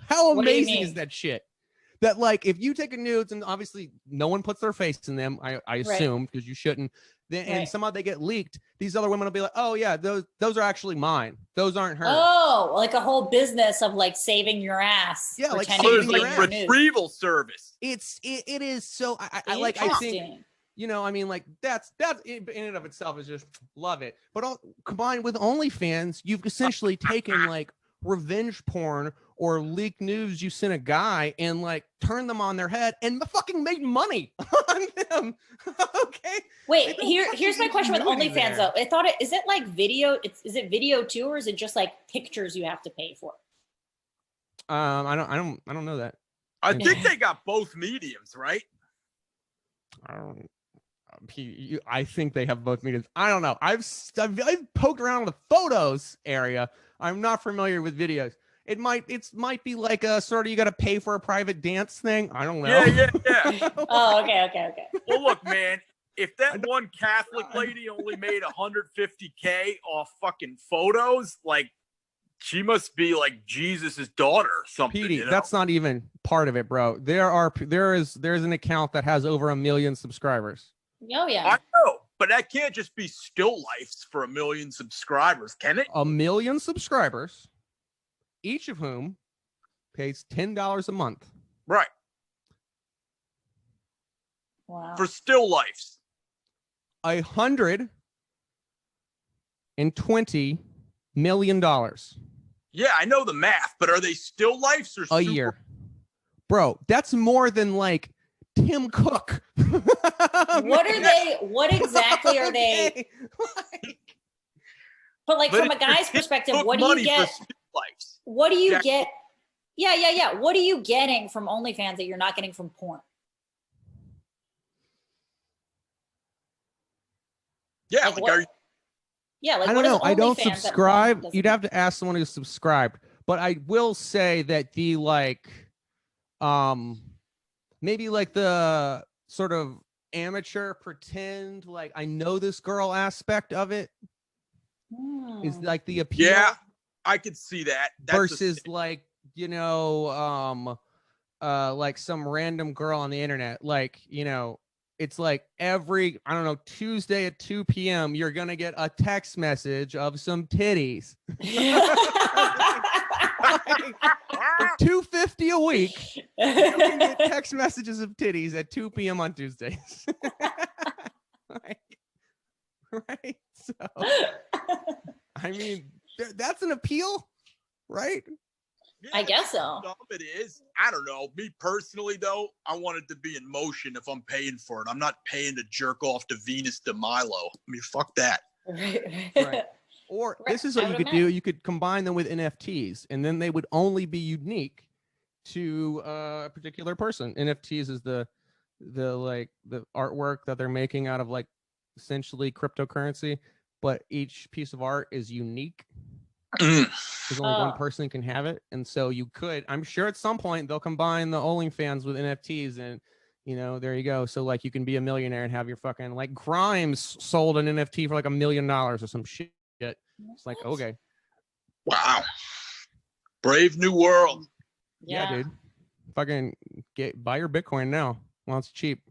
How amazing is that shit? That, like, if you take a nudes, and obviously no one puts their face in them, I assume, because you shouldn't. Then, and somehow they get leaked. These other women will be like, "Oh yeah, those are actually mine. Those aren't hers." Oh, like a whole business of like saving your ass. Yeah, like there's like retrieval service. It is so. I like. I think, you know. I mean, like that's in and of itself is just love it. But combined with OnlyFans, you've essentially taken like revenge porn or leaked news you sent a guy and like turned them on their head and fucking made money on them. Okay. Wait, here's my question with OnlyFans though. I thought is it like video? Is it video too, or is it just like pictures you have to pay for? I don't know that. I think they got both mediums, right? I think they have both mediums. I don't know. I've poked around the photos area. I'm not familiar with videos. It might be like a sort of you got to pay for a private dance thing. I don't know. Yeah. Oh, okay. Well, look, man, if that one Catholic lady only made $150K off fucking photos, like she must be like Jesus's daughter or something. Petey, you know? That's not there's an account that has over 1 million subscribers. Oh yeah. I know, but that can't just be still lifes for 1 million subscribers, can it? 1 million subscribers, each of whom pays $10 a month. Right. Wow. For still lifes. $120 million. Yeah, I know the math, but are they still lifes or a year? Bro, that's more than like Tim Cook. What exactly are they? But like from a guy's perspective, what do you get? What do you get? Yeah. What are you getting from OnlyFans that you're not getting from porn? Yeah, like I don't know. I don't subscribe. You'd have to ask someone who's subscribed. But I will say that the like, maybe like the sort of amateur pretend like I know this girl aspect of it is like the appeal. Yeah, I could see that. Versus like, you know, like some random girl on the internet, like, you know, it's like every, I don't know, Tuesday at 2 p.m. you're going to get a text message of some titties. For $250 a week, you can get text messages of titties at 2 p.m. on Tuesdays. Right? So, I mean, that's an appeal, right? Yeah, I guess so. It is. I don't know. Me personally, though, I want it to be in motion if I'm paying for it. I'm not paying to jerk off to Venus de Milo. I mean, fuck that. Right. Or this is what you could do. You could combine them with NFTs, and then they would only be unique to a particular person. NFTs is the like the artwork that they're making out of like essentially cryptocurrency. but each piece of art is unique. Mm. Because only one person can have it. And so you could, I'm sure at some point they'll combine the OnlyFans with NFTs, and you know, there you go. So like you can be a millionaire and have your fucking, like Grimes sold an NFT for like $1 million or some shit. It's like, okay. Wow. Brave new world. Yeah, dude. Fucking buy your Bitcoin now while it's cheap.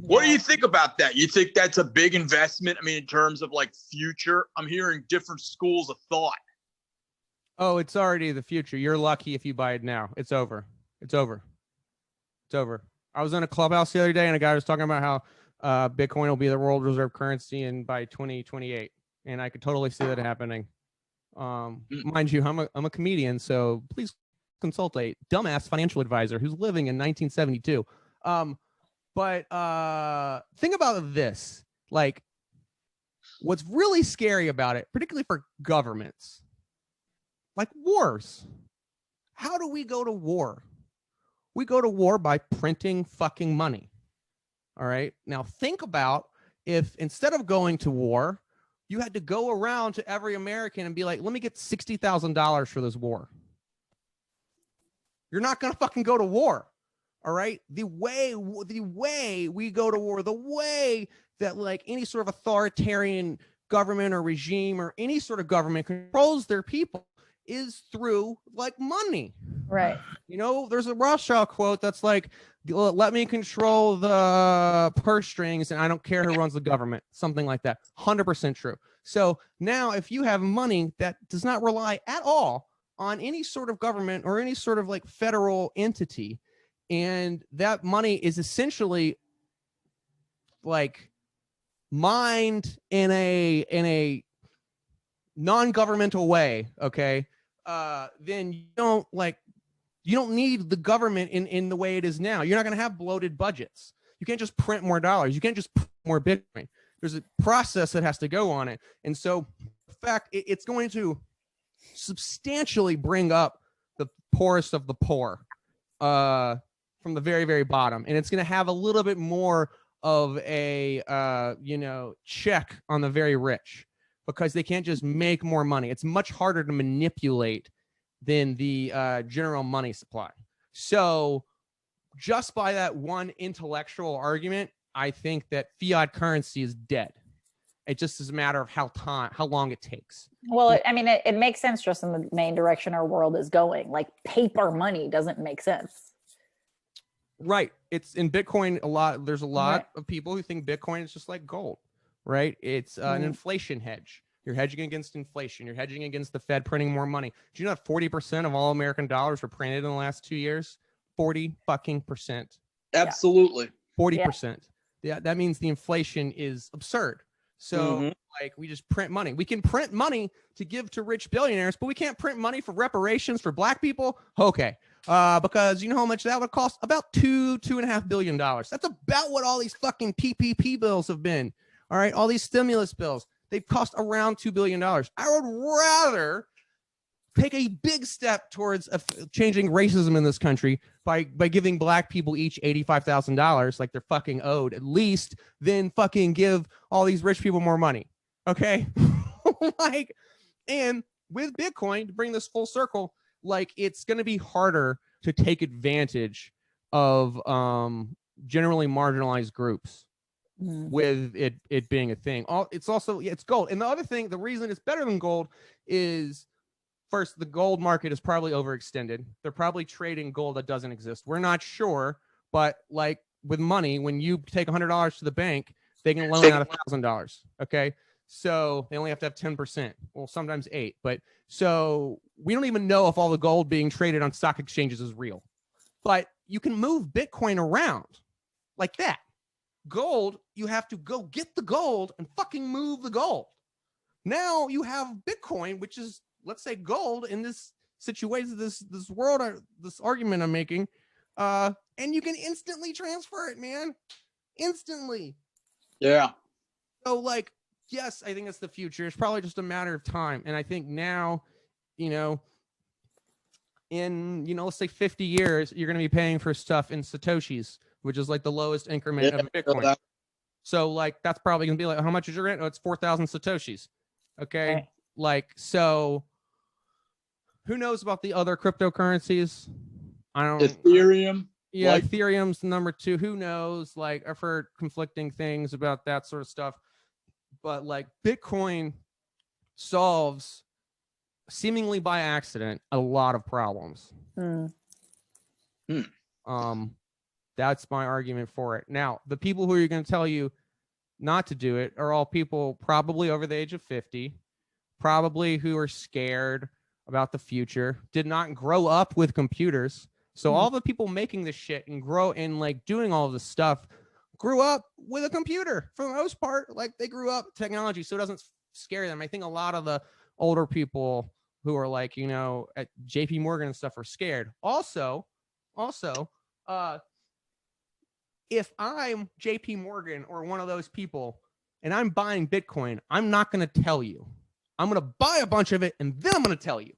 What do you think about that? You think that's a big investment? I mean, in terms of like future, I'm hearing different schools of thought. Oh, it's already the future. You're lucky if you buy it now. It's over. It's over. It's over. I was in a clubhouse the other day and a guy was talking about how Bitcoin will be the world reserve currency by 2028. And I could totally see that happening. Mind you, I'm a comedian, so please consult a dumbass financial advisor who's living in 1972. But think about this. Like, what's really scary about it, particularly for governments, like wars. How do we go to war? We go to war by printing fucking money. All right. Now think about if instead of going to war, you had to go around to every American and be like, let me get $60,000 for this war. You're not going to fucking go to war. All right. The way we go to war, the way that like any sort of authoritarian government or regime or any sort of government controls their people is through like money. Right. You know, there's a Rothschild quote that's like, let me control the purse strings and I don't care who runs the government. Something like that. 100% true. So now if you have money that does not rely at all on any sort of government or any sort of like federal entity, and that money is essentially like mined in a non-governmental way, okay, then you don't need the government in the way it is now. You're not going to have bloated budgets. You can't just print more dollars. You can't just print more Bitcoin. There's a process that has to go on it. And so, in fact, it's going to substantially bring up the poorest of the poor from the very, very bottom. And it's going to have a little bit more of a, check on the very rich because they can't just make more money. It's much harder to manipulate than the general money supply. So just by that one intellectual argument, I think that fiat currency is dead. It just is a matter of how long it takes. Well, I mean, it makes sense just in the main direction our world is going. Like paper money doesn't make sense. Right. It's in Bitcoin there's a lot of people who think Bitcoin is just like gold, right? It's an inflation hedge. You're hedging against inflation. You're hedging against the Fed printing more money. Do you know that 40% of all American dollars were printed in the last 2 years? 40%. Absolutely. 40%. Yeah, that means the inflation is absurd. So like we just print money. We can print money to give to rich billionaires, but we can't print money for reparations for black people. Okay. Because you know how much that would cost? About $2.5 billion. That's about what all these fucking PPP bills have been. All right. All these stimulus bills, they've cost around $2 billion. I would rather take a big step towards changing racism in this country by giving black people each $85,000 like they're fucking owed at least, than fucking give all these rich people more money. Okay. Like, and with Bitcoin, to bring this full circle, like it's going to be harder to take advantage of generally marginalized groups with it being a thing. It's also, it's gold. And the other thing, the reason it's better than gold is, first, the gold market is probably overextended. They're probably trading gold that doesn't exist. We're not sure, but like with money, when you take $100 to the bank, they can loan out $1,000. Okay. So they only have to have 10%. Well, sometimes 8%. But so we don't even know if all the gold being traded on stock exchanges is real. But you can move Bitcoin around like that. Gold, you have to go get the gold and fucking move the gold. Now you have Bitcoin, which is, let's say, gold in this situation, this world, this argument I'm making, and you can instantly transfer it, man. Instantly. Yeah. So, like, yes, I think it's the future. It's probably just a matter of time. And I think now, in, let's say 50 years, you're going to be paying for stuff in Satoshis, which is like the lowest increment of Bitcoin. So like that's probably gonna be like, how much is your rent? Oh, it's 4,000 Satoshis. Okay. Right. Like, so who knows about the other cryptocurrencies? Ethereum. Yeah, Like, Ethereum's number 2. Who knows? Like, I've heard conflicting things about that sort of stuff. But like Bitcoin solves, seemingly by accident, a lot of problems. That's my argument for it. Now, the people who are going to tell you not to do it are all people probably over the age of 50, probably who are scared about the future, did not grow up with computers. So all the people making this shit and grow and like doing all of this stuff grew up with a computer for the most part. Like they grew up with technology, so it doesn't scare them. I think a lot of the older people who are like, you know, at JP Morgan and stuff are scared. Also, if I'm JP Morgan or one of those people and I'm buying Bitcoin, I'm not going to tell you. I'm going to buy a bunch of it and then I'm going to tell you.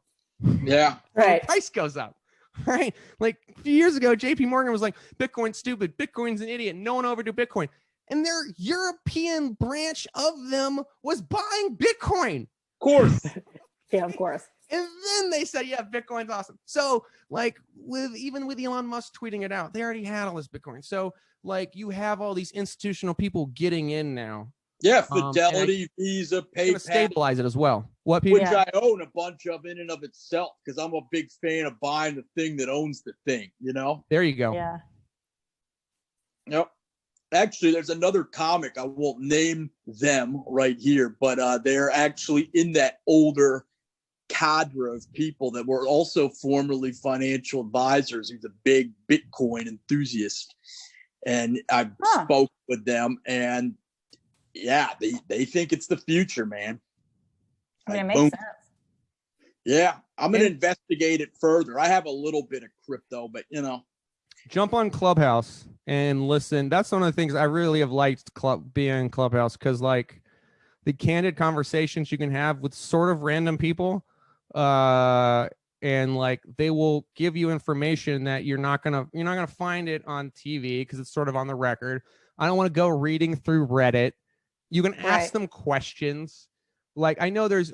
yeah. Right. The price goes up. Right. Like a few years ago, JP Morgan was like, Bitcoin's stupid. Bitcoin's an idiot. No one overdo Bitcoin. And their European branch of them was buying Bitcoin. Of course. Yeah, of course. And then they said, yeah, Bitcoin's awesome. So like even with Elon Musk tweeting it out, they already had all this Bitcoin. So like you have all these institutional people getting in now. Yeah, Fidelity, Visa, PayPal. Stabilize it as well. What Which people? I own a bunch of in and of itself because I'm a big fan of buying the thing that owns the thing, you know? There you go. Yeah. Yep. Actually, there's another comic. I won't name them right here, but they're actually in that older cadre of people that were also formerly financial advisors. He's a big Bitcoin enthusiast. And I spoke with them, and yeah, they think it's the future, man. I mean, it Like, makes boom. sense. Yeah, I'm going to investigate it further. I have a little bit of crypto, but you know. Jump on Clubhouse and listen. That's one of the things I really have liked being Clubhouse, because like the candid conversations you can have with sort of random people, and like they will give you information that you're not gonna find it on TV because it's sort of on the record. I don't want to go reading through Reddit. You can ask them questions. Like I know there's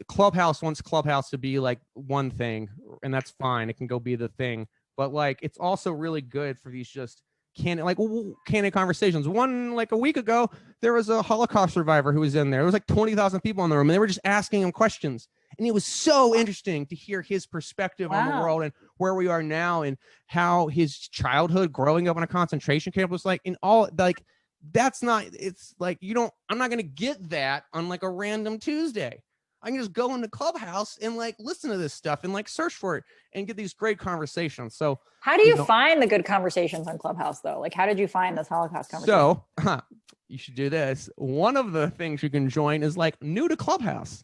Clubhouse wants Clubhouse to be like one thing, and that's fine. It can go be the thing, but like it's also really good for these just candid conversations. One like a week ago, there was a Holocaust survivor who was in there. There was like 20,000 people in the room, and they were just asking him questions. And it was so interesting to hear his perspective on the world and where we are now, and how his childhood growing up in a concentration camp was like. In all, like that's not. It's like I'm not gonna get that on like a random Tuesday. I can just go into Clubhouse and like listen to this stuff and like search for it and get these great conversations. So how do you find the good conversations on Clubhouse though? Like how did you find this Holocaust conversation? So you should do this. One of the things you can join is like new to Clubhouse.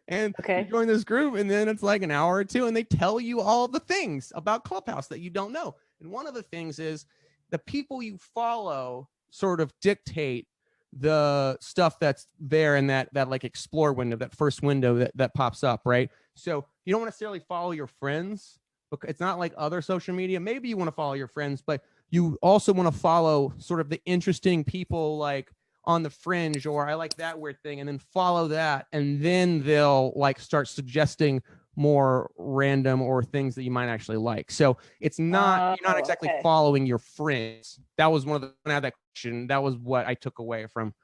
And you join this group, and then it's like an hour or two, and they tell you all the things about Clubhouse that you don't know. And one of the things is the people you follow sort of dictate the stuff that's there in that like explore window, that first window that pops up, right? So you don't necessarily follow your friends, because it's not like other social media. Maybe you want to follow your friends, but you also want to follow sort of the interesting people like on the fringe, or I like that weird thing, and then follow that, and then they'll like start suggesting more random or things that you might actually like. So it's not you're not exactly following your friends. That was one of the when I had that question. That was what I took away from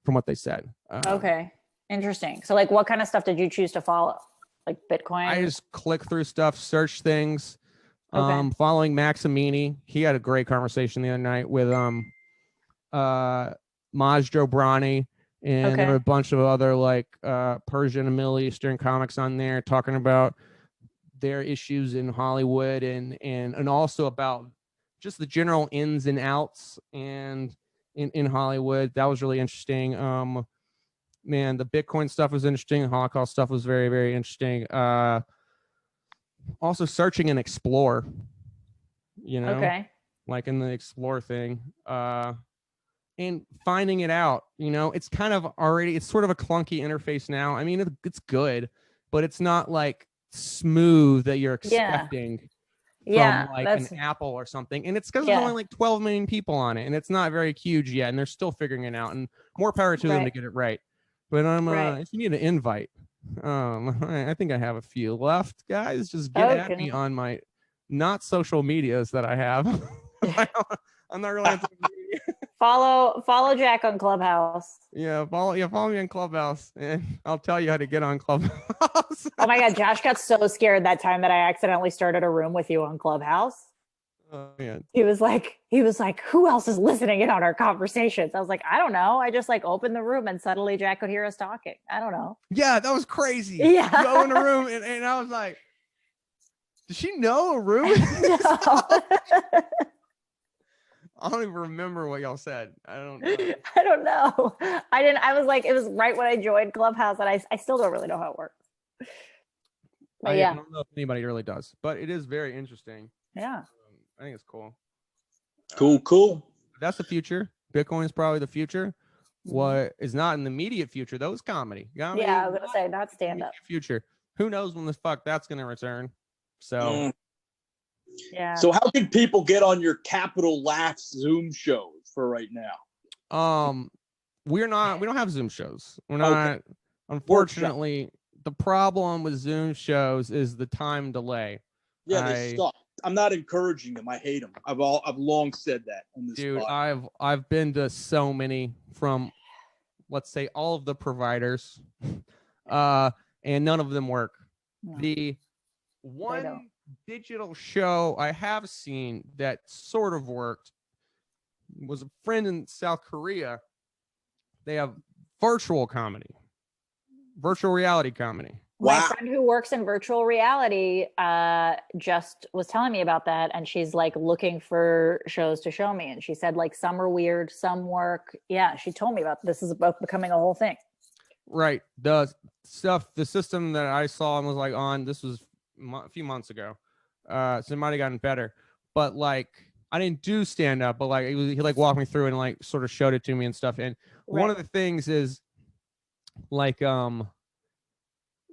what they said. Okay, interesting. So like, what kind of stuff did you choose to follow? Like Bitcoin? I just click through stuff, search things. Following Maximini, he had a great conversation the other night with Maj Jobrani, and there were a bunch of other like Persian and Middle Eastern comics on there talking about their issues in Hollywood and also about just the general ins and outs and in Hollywood. That was really interesting. Man, the Bitcoin stuff was interesting. The Holocaust stuff was very, very interesting. Also searching and explore, like in the explore thing. And finding it out, it's kind of already, it's sort of a clunky interface now. I mean, it's good, but it's not like smooth that you're expecting. Yeah, from like that's an Apple or something, and it's because Yeah. there's only like 12 million people on it, and it's not very huge yet, and they're still figuring it out. And more power to them to Right. get it right. But Right. if you need an invite, I think I have a few left, guys. Just get at me Okay. on my not social medias that I have. I'm not really into media. Follow Jack on Clubhouse. Follow me on Clubhouse, and I'll tell you how to get on Clubhouse. Oh my God, Josh got so scared that time that I accidentally started a room with you on Clubhouse. Oh man. He was like, who else is listening in on our conversations? I was like, I don't know. I just like opened the room and suddenly Jack could hear us talking. I don't know. Yeah, that was crazy. Yeah. You go in the room, and I was like, does she know a room? No. I don't even remember what y'all said. I don't know. I don't know. I didn't. I was like, it was right when I joined Clubhouse, and I still don't really know how it works. But I don't know if anybody really does, but it is very interesting. Yeah. I think it's cool. Cool. That's the future. Bitcoin is probably the future. What is not in the immediate future, though, is comedy. Yeah, I was gonna say not stand up. Future. Who knows when the fuck that's gonna return? So Yeah. So how can people get on your Capital Laughs Zoom shows for right now? we don't have Zoom shows. We're not unfortunately. The problem with Zoom shows is the time delay. Yeah, they suck. I'm not encouraging them. I hate them. I've long said that on this dude. podcast. I've been to so many from, let's say, all of the providers, and none of them work. No, The one digital show I have seen that sort of worked was a friend in South Korea. They have virtual reality comedy. My friend who works in virtual reality just was telling me about that, and she's like looking for shows to show me, and she said like some are weird, some work. Yeah, she told me about this is about becoming a whole thing. Right. The system that I saw and was like on, this was a few months ago, so it might have gotten better. But like, I didn't do stand up, but like he like walked me through and like sort of showed it to me and stuff. And one of the things is like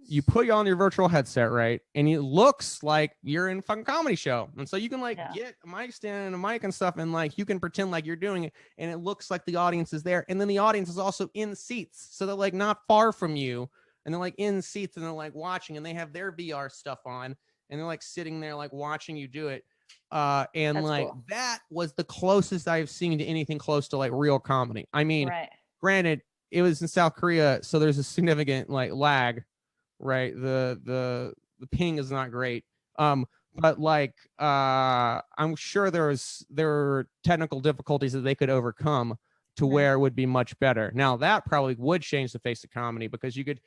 you put you on your virtual headset, right? And it looks like you're in a fucking comedy show. And so you can like get a mic stand and a mic and stuff, and like you can pretend like you're doing it, and it looks like the audience is there. And then the audience is also in seats. So they're like not far from you, and they're like in seats, and they're like watching, and they have their VR stuff on, and they're like sitting there like watching you do it. And that's like cool. That was the closest I've seen to anything close to like real comedy. I mean, granted, it was in South Korea, so there's a significant like lag. Right, the ping is not great, but like I'm sure there were technical difficulties that they could overcome to where it would be much better. Now that probably would change the face of comedy, because you could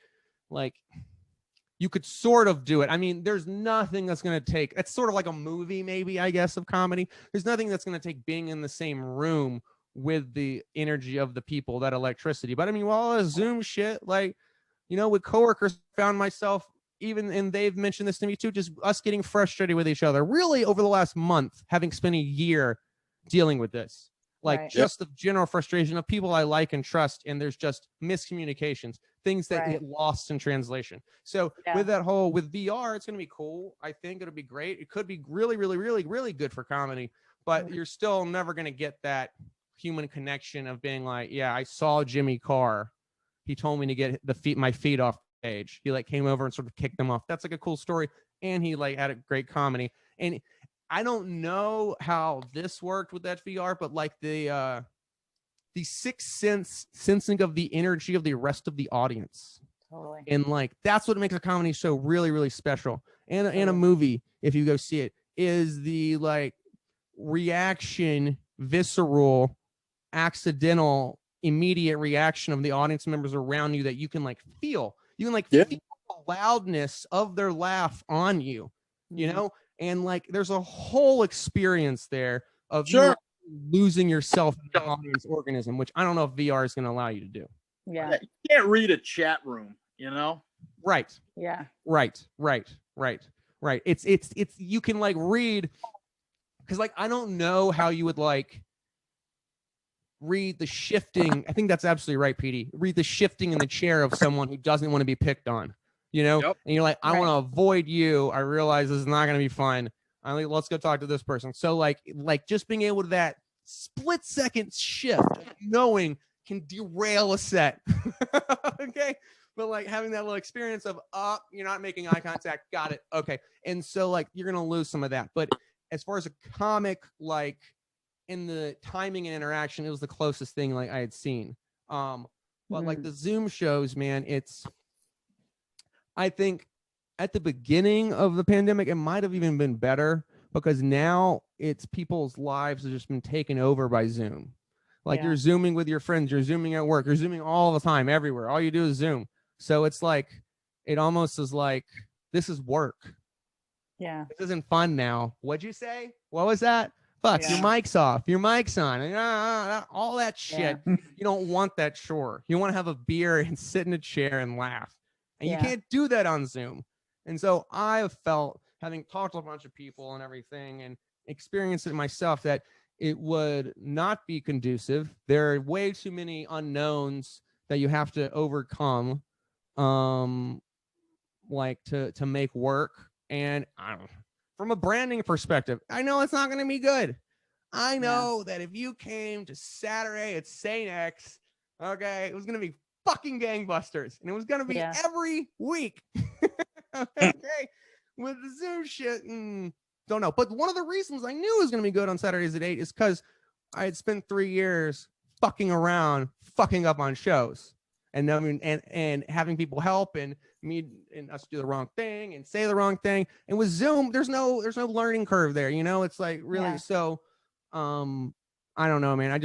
sort of do it. I mean, there's nothing that's going to take, it's sort of like a movie maybe, I guess, of comedy. There's nothing that's going to take being in the same room with the energy of the people, that electricity. But I mean, all the Zoom shit, like, you know, with coworkers, found myself even, and they've mentioned this to me too, just us getting frustrated with each other really over the last month, having spent a year dealing with this, like just the general frustration of people I like and trust. And there's just miscommunications, things that get lost in translation. So with that whole, with VR, it's going to be cool. I think it'll be great. It could be really, really, really, really good for comedy, but you're still never going to get that human connection of being like, yeah, I saw Jimmy Carr. He told me to get my feet off the stage. He like came over and sort of kicked them off. That's like a cool story. And he like had a great comedy. And I don't know how this worked with that VR, but like the sixth sense sensing of the energy of the rest of the audience. Totally. And like, that's what makes a comedy show really, really special. And a movie, if you go see it, is the like reaction, visceral, accidental, immediate reaction of the audience members around you that you can like feel. You can like feel the loudness of their laugh on you, you know? And like there's a whole experience there of you losing yourself in the audience organism, which I don't know if VR is going to allow you to do. Yeah. You can't read a chat room, you know? Right. Yeah. Right. It's you can like read, because like I don't know how you would like read the shifting. I think that's absolutely right, Petey. Read the shifting in the chair of someone who doesn't want to be picked on, you know? And you're like, I want to avoid you. I realize this is not going to be fun. Let's go talk to this person. So like just being able to that split second shift of knowing can derail a set. Okay. But like having that little experience of, you're not making eye contact. Got it. Okay. And so like, you're going to lose some of that. But as far as a comic, like in the timing and interaction, it was the closest thing like I had seen. But like the Zoom shows, man, I think at the beginning of the pandemic, it might have even been better because now it's people's lives have just been taken over by Zoom. Like you're Zooming with your friends, you're Zooming at work, you're Zooming all the time, everywhere. All you do is Zoom. So it's like, it almost is like, this is work. Yeah. This isn't fun now. What'd you say? What was that? Fuck, your mic's off, your mic's on, all that shit. You don't want that chore. You want to have a beer and sit in a chair and laugh. And you can't do that on Zoom. And so I have felt, having talked to a bunch of people and everything and experienced it myself, that it would not be conducive. There are way too many unknowns that you have to overcome, like to make work. And I don't know, from a branding perspective, I know it's not going to be good. I know that if you came to Saturday at St. X, okay, it was going to be fucking gangbusters, and it was going to be every week. Okay, with the Zoom shit, don't know. But one of the reasons I knew it was going to be good on Saturdays at 8 is because I had spent 3 years fucking around, fucking up on shows, and I mean, and having people help and me and us do the wrong thing and say the wrong thing. And with Zoom, there's no learning curve there. You know, it's like really so. I don't know, man. I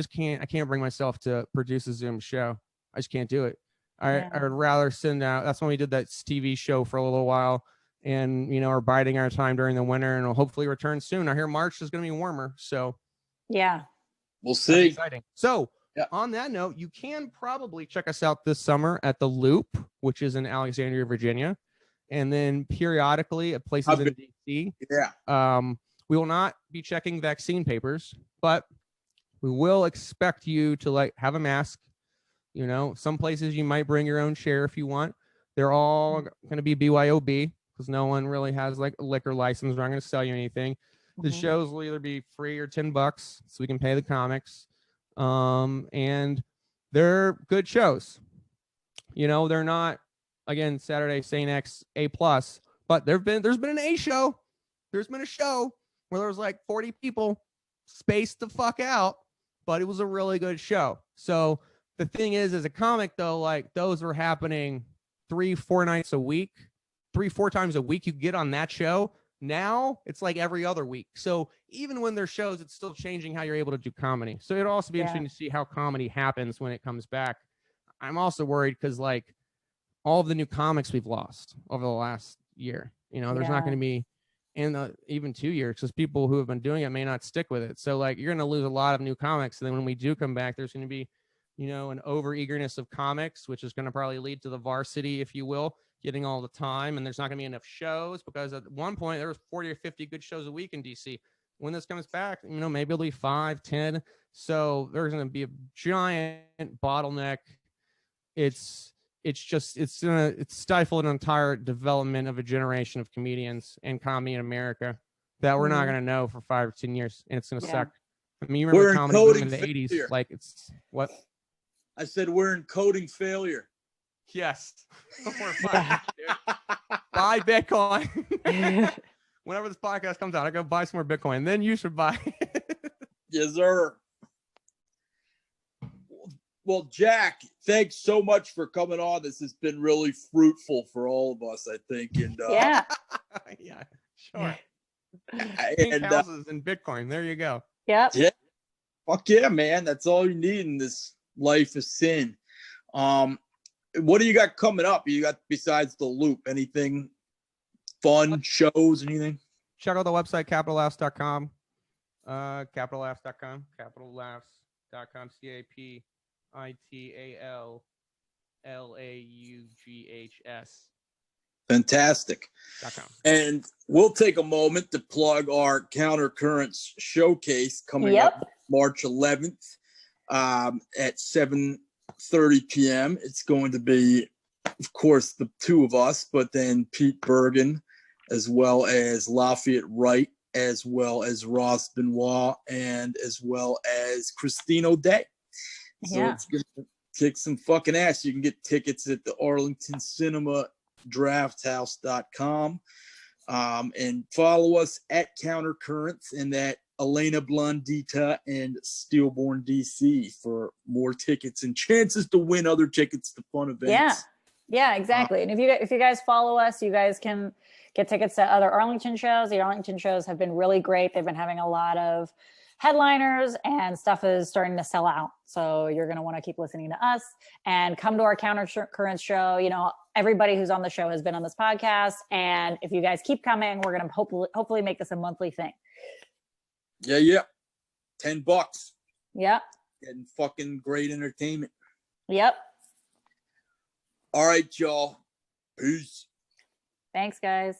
can't bring myself to produce a Zoom show. I just can't do it. I would rather send out. That's when we did that TV show for a little while, and are biding our time during the winter, and will hopefully return soon. I hear March is going to be warmer, so we'll see. Exciting. So on that note, you can probably check us out this summer at the Loop, which is in Alexandria, Virginia, and then periodically at places in DC. We will not be checking vaccine papers, but we will expect you to like have a mask. Some places you might bring your own chair if you want. They're all going to be BYOB because no one really has like a liquor license. We're not going to sell you anything. The shows will either be free or $10 so we can pay the comics. And they're good shows. They're not, again, Saturday St. X A+, but there's been an A show. There's been a show where there was like 40 people spaced the fuck out, but it was a really good show. So the thing is, as a comic though, like those were happening 3-4 nights a week, 3-4 times a week. You get on that show. Now it's like every other week. So even when there's shows, it's still changing how you're able to do comedy. So it'll also be interesting to see how comedy happens when it comes back. I'm also worried because like all of the new comics we've lost over the last year, there's not going to be in even 2 years because people who have been doing it may not stick with it. So like you're going to lose a lot of new comics. And then when we do come back, there's going to be, an over eagerness of comics, which is going to probably lead to the varsity, if you will, getting all the time. And there's not going to be enough shows because at one point there was 40 or 50 good shows a week in DC. When this comes back, maybe it'll be 5, 10. So there's going to be a giant bottleneck. It's stifled an entire development of a generation of comedians and comedy in America that we're not going to know for 5 or 10 years. And it's going to suck. I mean, you remember comedy boom in the 80s? Like it's what? I said we're encoding failure. Yes. We're fine, dude. Buy Bitcoin. Whenever this podcast comes out, I go buy some more Bitcoin. Then you should buy. Yes, sir. Well, Jack, thanks so much for coming on. This has been really fruitful for all of us, I think. And yeah, sure. And houses and Bitcoin. There you go. Yep. Yeah. Fuck yeah, man. That's all you need in this life of sin. What do you got coming up? You got besides the Loop? Anything fun, shows, anything? Check out the website, capitallaughs.com. Capitallaughs.com. Capitallaughs.com. CAPITALLAUGHS. Fantastic. And we'll take a moment to plug our Countercurrents showcase coming up March 11th at 7:30 p.m. It's going to be, of course, the two of us, but then Pete Bergen as well as Lafayette Wright as well as Ross Benoit, and as well as Christine O'Day. So it's going to kick some fucking ass. You can get tickets at the Arlington Cinema drafthouse.com. And follow us at Countercurrents and at Elena Blondita and Steelborn DC for more tickets and chances to win other tickets to fun events. Yeah, exactly. And if you guys follow us, you guys can get tickets to other Arlington shows. The Arlington shows have been really great. They've been having a lot of headliners and stuff is starting to sell out. So you're going to want to keep listening to us and come to our Countercurrents show. You know, everybody who's on the show has been on this podcast. And if you guys keep coming, we're going to hopefully make this a monthly thing. Yeah. $10. Yep. Getting fucking great entertainment. Yep. All right, y'all. Peace. Thanks, guys.